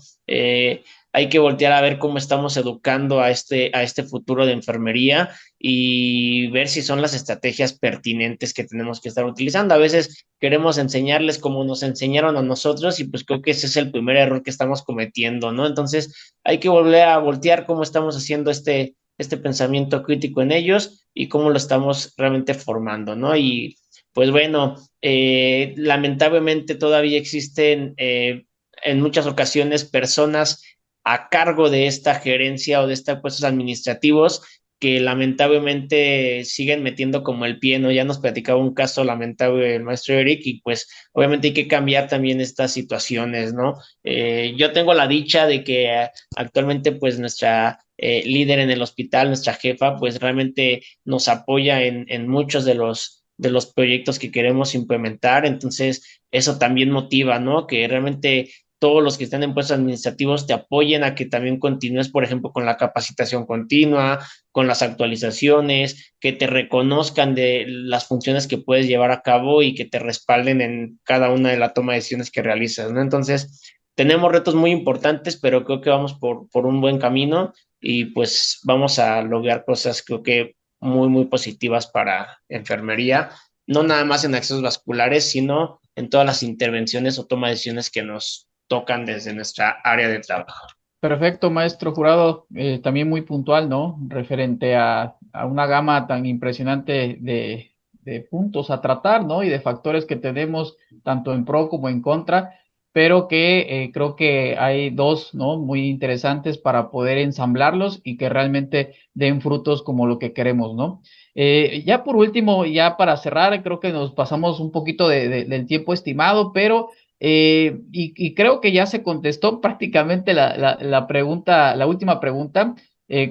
Hay que voltear a ver cómo estamos educando a este futuro de enfermería y ver si son las estrategias pertinentes que tenemos que estar utilizando. A veces queremos enseñarles como nos enseñaron a nosotros y pues creo que ese es el primer error que estamos cometiendo, ¿no? Entonces hay que volver a voltear cómo estamos haciendo este pensamiento crítico en ellos y cómo lo estamos realmente formando, ¿no? Y pues bueno, lamentablemente todavía existen en muchas ocasiones personas a cargo de esta gerencia o de estos puestos administrativos que lamentablemente siguen metiendo como el pie, ¿no? Ya nos platicaba un caso lamentable el maestro Eric y pues obviamente hay que cambiar también estas situaciones, ¿no? Yo tengo la dicha de que actualmente pues nuestra líder en el hospital, nuestra jefa, pues realmente nos apoya en muchos de los proyectos que queremos implementar, entonces eso también motiva, ¿no? Que realmente todos los que están en puestos administrativos te apoyen a que también continúes, por ejemplo, con la capacitación continua, con las actualizaciones, que te reconozcan de las funciones que puedes llevar a cabo y que te respalden en cada una de las toma de decisiones que realizas, ¿no? Entonces, tenemos retos muy importantes, pero creo que vamos por un buen camino y pues vamos a lograr cosas, creo que muy, muy positivas para enfermería, no nada más en accesos vasculares, sino en todas las intervenciones o toma de decisiones que nos tocan desde nuestra área de trabajo. Perfecto, maestro Jurado, también muy puntual, ¿no? Referente a una gama tan impresionante de puntos a tratar, ¿no? Y de factores que tenemos tanto en pro como en contra, pero que creo que hay dos, ¿no? Muy interesantes para poder ensamblarlos y que realmente den frutos como lo que queremos, ¿no? Ya por último, ya para cerrar, creo que nos pasamos un poquito del tiempo estimado, pero y creo que ya se contestó prácticamente la pregunta, la última pregunta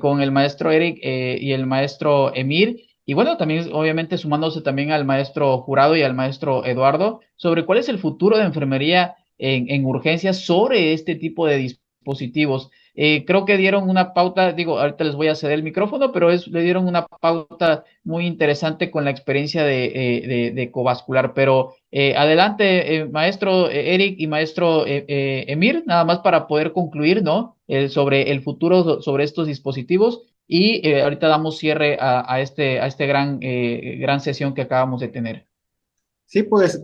con el maestro Eric y el maestro Emir. Y bueno, también obviamente sumándose también al maestro Jurado y al maestro Eduardo sobre cuál es el futuro de enfermería en urgencias sobre este tipo de dispositivos. Creo que dieron una pauta, digo, ahorita les voy a ceder el micrófono, pero le dieron una pauta muy interesante con la experiencia de Covascular. Pero adelante, maestro Eric y maestro Emir, nada más para poder concluir, ¿no? Sobre el futuro, sobre estos dispositivos. Y ahorita damos cierre a este gran sesión que acabamos de tener. Sí, pues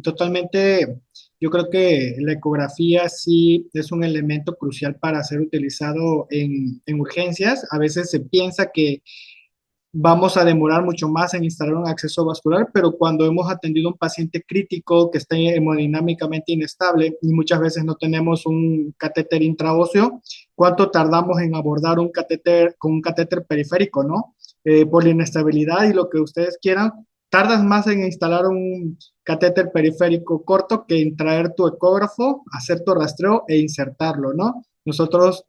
totalmente, yo creo que la ecografía sí es un elemento crucial para ser utilizado en urgencias. A veces se piensa que vamos a demorar mucho más en instalar un acceso vascular, pero cuando hemos atendido a un paciente crítico que está hemodinámicamente inestable y muchas veces no tenemos un catéter intraóseo, ¿cuánto tardamos en abordar un catéter con un catéter periférico, no? Por la inestabilidad y lo que ustedes quieran, tardas más en instalar un catéter periférico corto que en traer tu ecógrafo, hacer tu rastreo e insertarlo, ¿no? Nosotros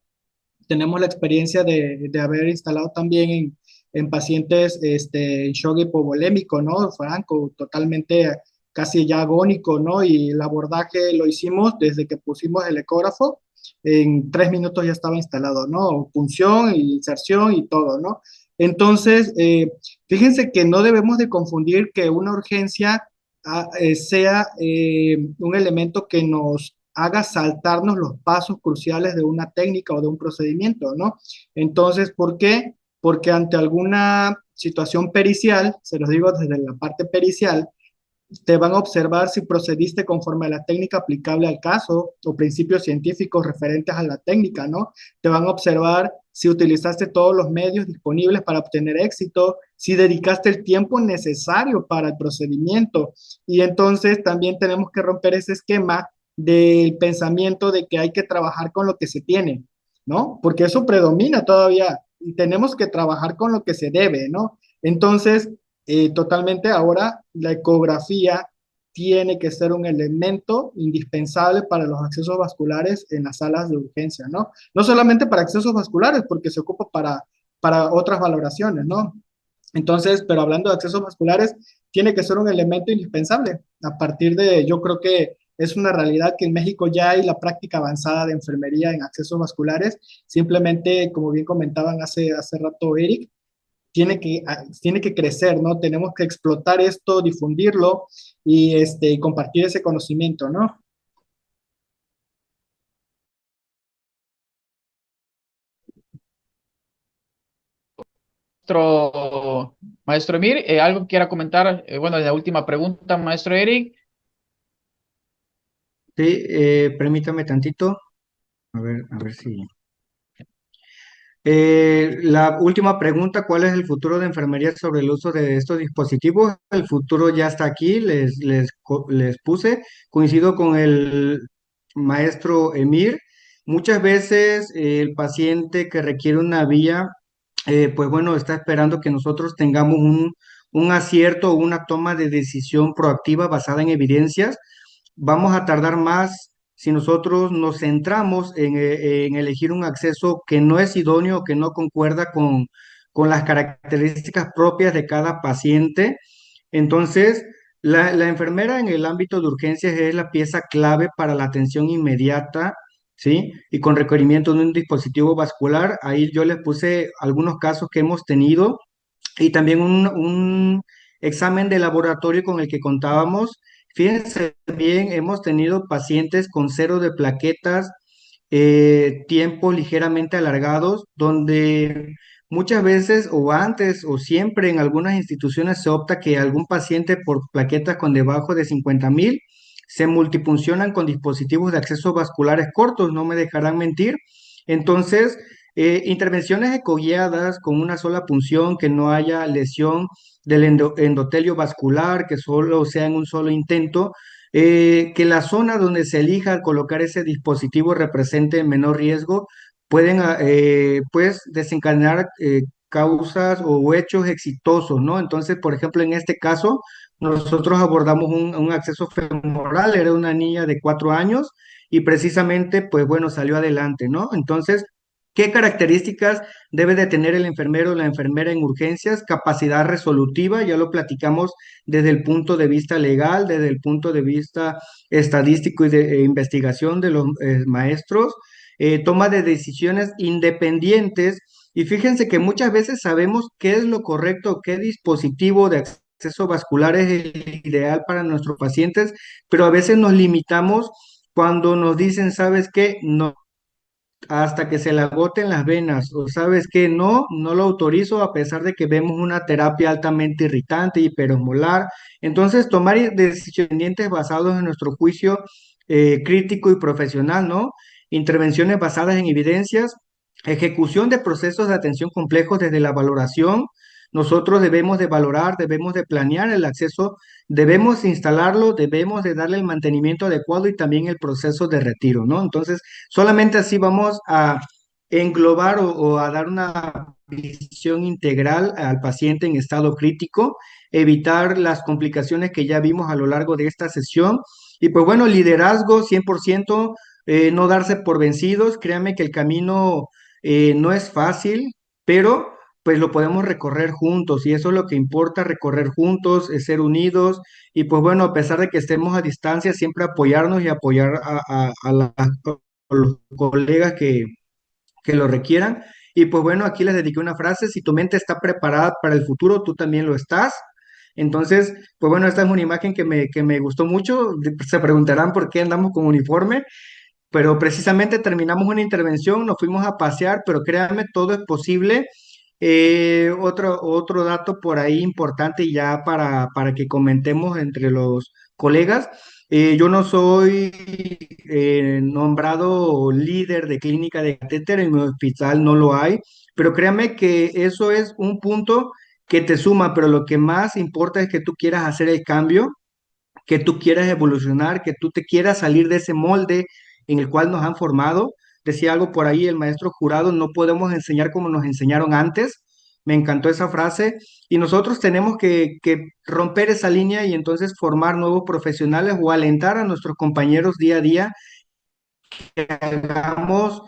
tenemos la experiencia de haber instalado también en pacientes en shock hipovolémico, ¿no? Franco, totalmente casi ya agónico, ¿no? Y el abordaje lo hicimos desde que pusimos el ecógrafo, en 3 minutos ya estaba instalado, ¿no? Punción, inserción y todo, ¿no? Entonces, fíjense que no debemos de confundir que una urgencia sea un elemento que nos haga saltarnos los pasos cruciales de una técnica o de un procedimiento, ¿no? Entonces, ¿por qué? Porque ante alguna situación pericial, se los digo desde la parte pericial, te van a observar si procediste conforme a la técnica aplicable al caso o principios científicos referentes a la técnica, ¿no? Te van a observar si utilizaste todos los medios disponibles para obtener éxito, si dedicaste el tiempo necesario para el procedimiento. Y entonces también tenemos que romper ese esquema del pensamiento de que hay que trabajar con lo que se tiene, ¿no? Porque eso predomina todavía y tenemos que trabajar con lo que se debe, ¿no? Entonces, totalmente ahora la ecografía tiene que ser un elemento indispensable para los accesos vasculares en las salas de urgencia, ¿no? No solamente para accesos vasculares, porque se ocupa para otras valoraciones, ¿no? Entonces, pero hablando de accesos vasculares, tiene que ser un elemento indispensable. A partir de, yo creo que Es una realidad que en México ya hay la práctica avanzada de enfermería en accesos vasculares. Simplemente, como bien comentaban hace rato Eric, tiene que crecer, ¿no? Tenemos que explotar esto, difundirlo y compartir ese conocimiento, ¿no? Maestro Emir, ¿algo que quiera comentar? Bueno, la última pregunta, maestro Eric. Sí, permítame tantito. A ver si. La última pregunta, ¿cuál es el futuro de enfermería sobre el uso de estos dispositivos? El futuro ya está aquí, les puse. Coincido con el maestro Emir. Muchas veces el paciente que requiere una vía, pues bueno, está esperando que nosotros tengamos un acierto o una toma de decisión proactiva basada en evidencias. Vamos a tardar más si nosotros nos centramos en elegir un acceso que no es idóneo, que no concuerda con las características propias de cada paciente. Entonces, la enfermera en el ámbito de urgencias es la pieza clave para la atención inmediata, ¿sí? Y con requerimiento de un dispositivo vascular. Ahí yo les puse algunos casos que hemos tenido y también un examen de laboratorio con el que contábamos. Fíjense bien, hemos tenido pacientes con cero de plaquetas, tiempos ligeramente alargados, donde muchas veces o antes o siempre en algunas instituciones se opta que algún paciente por plaquetas con debajo de 50,000 se multifuncionan con dispositivos de acceso vasculares cortos, no me dejarán mentir. Entonces, intervenciones ecoguiadas con una sola punción, que no haya lesión del endotelio vascular, que solo sea en un solo intento, que la zona donde se elija colocar ese dispositivo represente menor riesgo, pueden pues desencadenar causas o hechos exitosos, ¿no? Entonces, por ejemplo, en este caso, nosotros abordamos un acceso femoral, era una niña de 4 años y precisamente, pues bueno, salió adelante, ¿no? Entonces, ¿qué características debe de tener el enfermero o la enfermera en urgencias? Capacidad resolutiva, ya lo platicamos desde el punto de vista legal, desde el punto de vista estadístico y de investigación de los maestros, toma de decisiones independientes. Y fíjense que muchas veces sabemos qué es lo correcto, qué dispositivo de acceso vascular es el ideal para nuestros pacientes, pero a veces nos limitamos cuando nos dicen, ¿sabes qué? No, hasta que se le agoten las venas, o sabes que no lo autorizo a pesar de que vemos una terapia altamente irritante, hiperosmolar. Entonces, tomar decisiones basadas en nuestro juicio crítico y profesional, ¿no? Intervenciones basadas en evidencias, ejecución de procesos de atención complejos desde la valoración. Nosotros debemos de valorar, debemos de planear el acceso, debemos instalarlo, debemos de darle el mantenimiento adecuado y también el proceso de retiro, ¿no? Entonces, solamente así vamos a englobar o a dar una visión integral al paciente en estado crítico, evitar las complicaciones que ya vimos a lo largo de esta sesión. Y pues bueno, liderazgo 100%, no darse por vencidos. Créanme que el camino no es fácil, pero pues lo podemos recorrer juntos y eso es lo que importa, recorrer juntos, ser unidos y pues bueno, a pesar de que estemos a distancia, siempre apoyarnos y apoyar a los colegas que lo requieran. Y pues bueno, aquí les dediqué una frase: si tu mente está preparada para el futuro, tú también lo estás. Entonces, pues bueno, esta es una imagen que me gustó mucho. Se preguntarán por qué andamos con uniforme, pero precisamente terminamos una intervención, nos fuimos a pasear, pero créanme, todo es posible. Otro dato por ahí importante ya para que comentemos entre los colegas. Yo no soy nombrado líder de clínica de catéter, en mi hospital no lo hay, pero créanme que eso es un punto que te suma, pero lo que más importa es que tú quieras hacer el cambio, que tú quieras evolucionar, que tú te quieras salir de ese molde en el cual nos han formado. Decía algo por ahí el maestro Jurado: no podemos enseñar como nos enseñaron antes. Me encantó esa frase. Y nosotros tenemos que romper esa línea y entonces formar nuevos profesionales o alentar a nuestros compañeros día a día que hagamos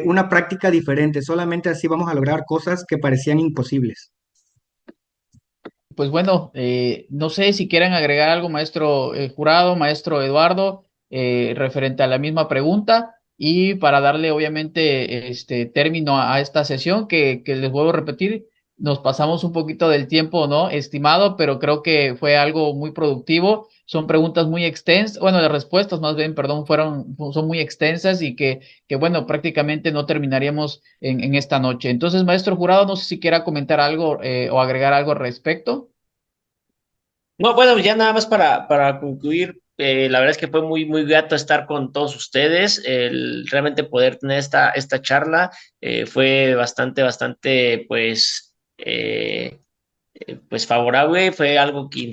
una práctica diferente. Solamente así vamos a lograr cosas que parecían imposibles. Pues bueno, no sé si quieren agregar algo, maestro Jurado, maestro Eduardo, referente a la misma pregunta y para darle obviamente término a esta sesión que les vuelvo a repetir, nos pasamos un poquito del tiempo, ¿no? Estimado, pero creo que fue algo muy productivo. Son preguntas muy extensas, bueno, las respuestas más bien, perdón, son muy extensas y que bueno, prácticamente no terminaríamos en esta noche. Entonces, maestro Jurado, no sé si quiera comentar algo o agregar algo al respecto. No, bueno, ya nada más para concluir, la verdad es que fue muy, muy grato estar con todos ustedes, el realmente poder tener esta charla fue bastante, pues favorable, fue algo que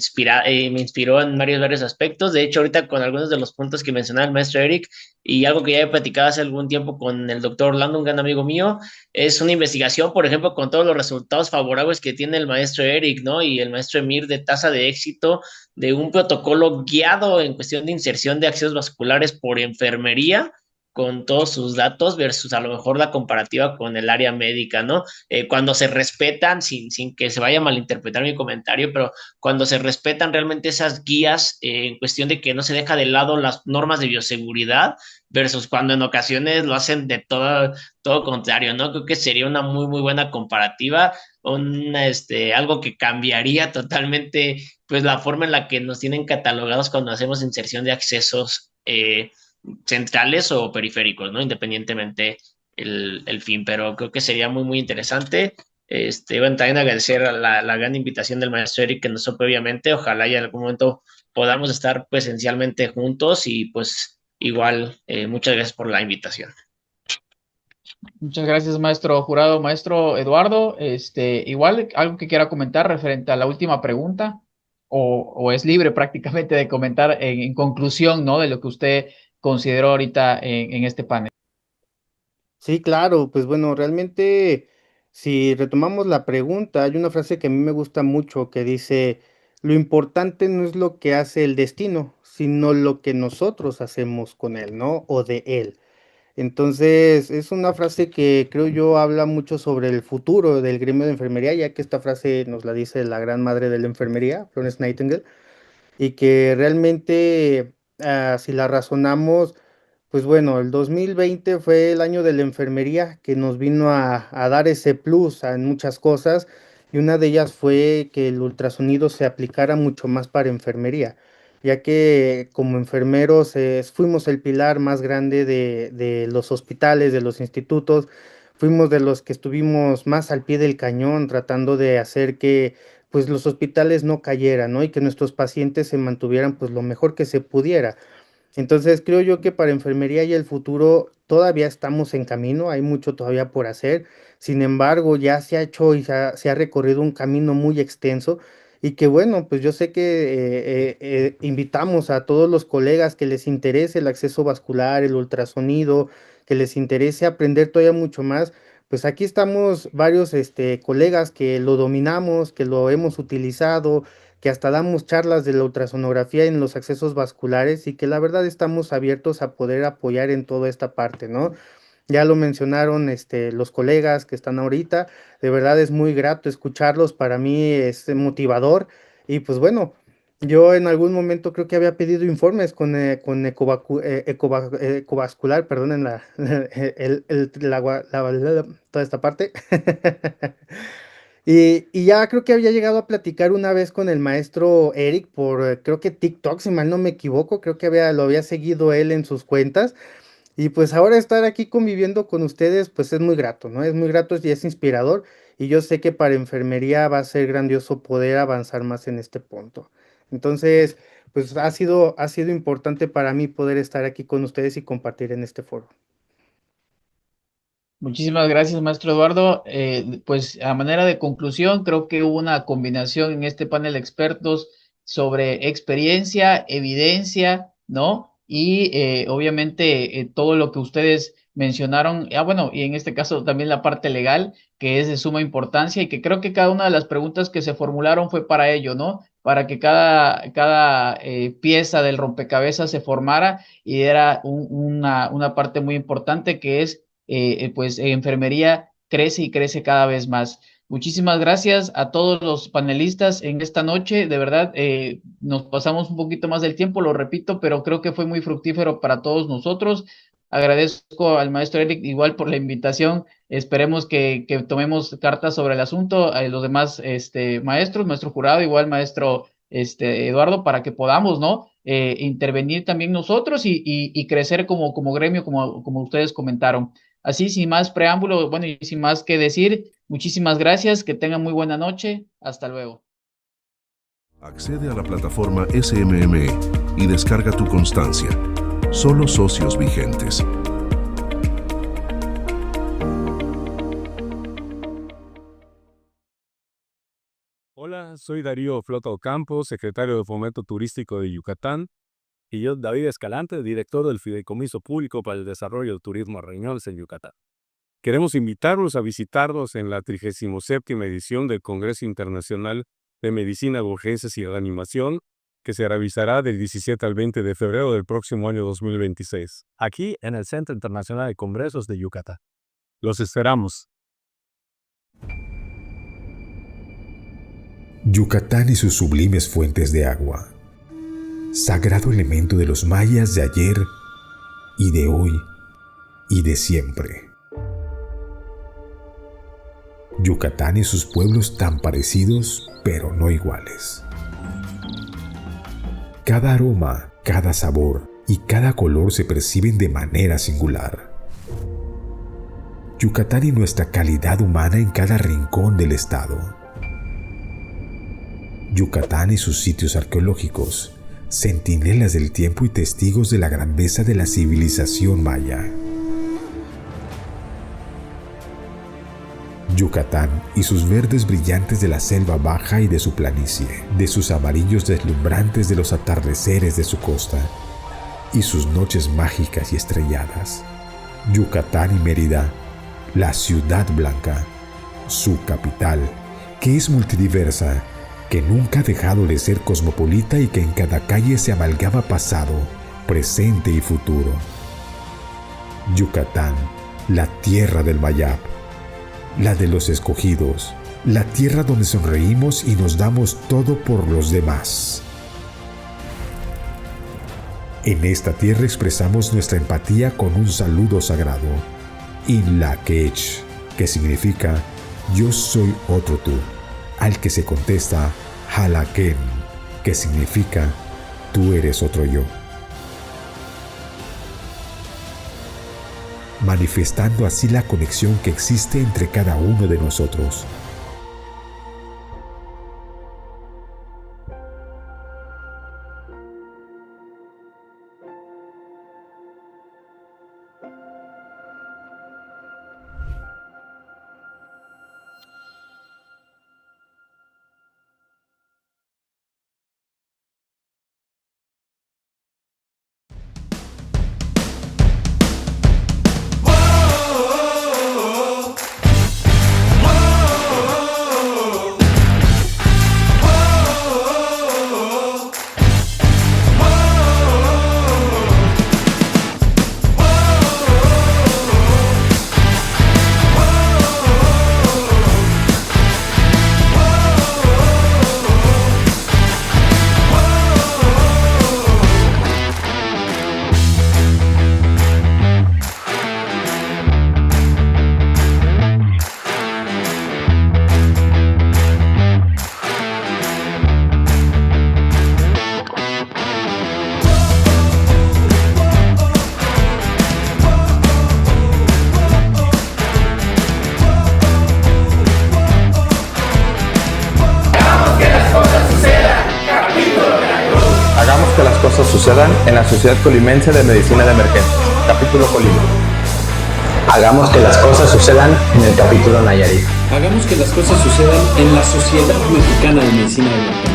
me inspiró en varios aspectos. De hecho, ahorita con algunos de los puntos que mencionaba el maestro Eric y algo que ya he platicado hace algún tiempo con el doctor Orlando, un gran amigo mío, es una investigación, por ejemplo, con todos los resultados favorables que tiene el maestro Eric, ¿no? Y el maestro Emir de tasa de éxito de un protocolo guiado en cuestión de inserción de accesos vasculares por enfermería con todos sus datos versus a lo mejor la comparativa con el área médica, ¿no? Cuando se respetan, sin que se vaya a malinterpretar mi comentario, pero cuando se respetan realmente esas guías en cuestión de que no se deja de lado las normas de bioseguridad versus cuando en ocasiones lo hacen de todo contrario, ¿no? Creo que sería una muy, muy buena comparativa, algo que cambiaría totalmente pues la forma en la que nos tienen catalogados cuando hacemos inserción de accesos centrales o periféricos, ¿no? Independientemente el fin, pero creo que sería muy, muy interesante. Bueno, también agradecer a la gran invitación del maestro Eric que nos hizo previamente. Ojalá y en algún momento podamos estar presencialmente juntos y pues igual, muchas gracias por la invitación. Muchas gracias, maestro Jurado. Maestro Eduardo, igual algo que quiera comentar referente a la última pregunta, o es libre prácticamente de comentar en conclusión, ¿no? De lo que usted consideró ahorita en este panel. Sí, claro, pues bueno, realmente si retomamos la pregunta, hay una frase que a mí me gusta mucho que dice, lo importante no es lo que hace el destino, sino lo que nosotros hacemos con él, ¿no? O de él. Entonces, es una frase que creo yo habla mucho sobre el futuro del gremio de enfermería, ya que esta frase nos la dice la gran madre de la enfermería, Florence Nightingale, y que realmente, si la razonamos, pues bueno, el 2020 fue el año de la enfermería que nos vino a dar ese plus en muchas cosas y una de ellas fue que el ultrasonido se aplicara mucho más para enfermería, ya que como enfermeros fuimos el pilar más grande de los hospitales, de los institutos, fuimos de los que estuvimos más al pie del cañón tratando de hacer que pues los hospitales no cayeran, ¿no? Y que nuestros pacientes se mantuvieran pues lo mejor que se pudiera. Entonces creo yo que para enfermería y el futuro todavía estamos en camino, hay mucho todavía por hacer. Sin embargo, ya se ha hecho y se ha recorrido un camino muy extenso y que bueno, pues yo sé que invitamos a todos los colegas que les interese el acceso vascular, el ultrasonido, que les interese aprender todavía mucho más. Pues aquí estamos varios colegas que lo dominamos, que lo hemos utilizado, que hasta damos charlas de la ultrasonografía en los accesos vasculares y que la verdad estamos abiertos a poder apoyar en toda esta parte, ¿no? Ya lo mencionaron los colegas que están ahorita, de verdad es muy grato escucharlos, para mí es motivador y pues bueno, yo en algún momento creo que había pedido informes con ecovascular, perdonen toda esta parte. Y ya creo que había llegado a platicar una vez con el maestro Eric por creo que TikTok, si mal no me equivoco, creo que lo había seguido él en sus cuentas. Y pues ahora estar aquí conviviendo con ustedes, pues es muy grato, ¿no? Es muy grato y es inspirador. Y yo sé que para enfermería va a ser grandioso poder avanzar más en este punto. Entonces, pues ha sido importante para mí poder estar aquí con ustedes y compartir en este foro. Muchísimas gracias, maestro Eduardo. Pues a manera de conclusión, creo que hubo una combinación en este panel de expertos sobre experiencia, evidencia, ¿no? Y obviamente todo lo que ustedes mencionaron, bueno, y en este caso también la parte legal, que es de suma importancia y que creo que cada una de las preguntas que se formularon fue para ello, ¿no? Para que cada pieza del rompecabezas se formara y era una parte muy importante que es pues enfermería crece y crece cada vez más. Muchísimas gracias a todos los panelistas en esta noche. De verdad, nos pasamos un poquito más del tiempo, lo repito, pero creo que fue muy fructífero para todos nosotros. Agradezco al maestro Eric igual por la invitación. Esperemos que tomemos cartas sobre el asunto. A los demás maestros, maestro Jurado, igual maestro Eduardo, para que podamos, ¿no? Intervenir también nosotros y crecer como gremio, como ustedes comentaron. Así, sin más preámbulo, bueno, y sin más que decir, muchísimas gracias, que tengan muy buena noche, hasta luego. Accede a la plataforma SMME y descarga tu constancia. Solo socios vigentes. Hola, soy Darío Flota Ocampo, secretario de Fomento Turístico de Yucatán, y yo, David Escalante, director del Fideicomiso Público para el Desarrollo del Turismo Reñoles en Yucatán. Queremos invitarlos a visitarnos en la 37ª edición del Congreso Internacional de Medicina de Urgencias y Reanimación, que se realizará del 17 al 20 de febrero del próximo año 2026, aquí en el Centro Internacional de Congresos de Yucatán. Los esperamos. Yucatán y sus sublimes fuentes de agua, sagrado elemento de los mayas de ayer y de hoy y de siempre. Yucatán y sus pueblos tan parecidos, pero no iguales. Cada aroma, cada sabor y cada color se perciben de manera singular. Yucatán y nuestra calidad humana en cada rincón del estado. Yucatán y sus sitios arqueológicos, centinelas del tiempo y testigos de la grandeza de la civilización maya. Yucatán y sus verdes brillantes de la selva baja y de su planicie, de sus amarillos deslumbrantes de los atardeceres de su costa y sus noches mágicas y estrelladas. Yucatán y Mérida, la ciudad blanca, su capital, que es multidiversa, que nunca ha dejado de ser cosmopolita y que en cada calle se amalgama pasado, presente y futuro. Yucatán, la tierra del Mayab, la de los escogidos, la tierra donde sonreímos y nos damos todo por los demás. En esta tierra expresamos nuestra empatía con un saludo sagrado, Inlaquech, que significa yo soy otro tú, al que se contesta Halaken, que significa tú eres otro yo. Manifestando así la conexión que existe entre cada uno de nosotros. cosas sucedan en la Sociedad Colimense de Medicina de Emergencias, capítulo Colima. Hagamos que las cosas sucedan en el capítulo Nayarit. Hagamos que las cosas sucedan en la Sociedad Mexicana de Medicina de Emergencias.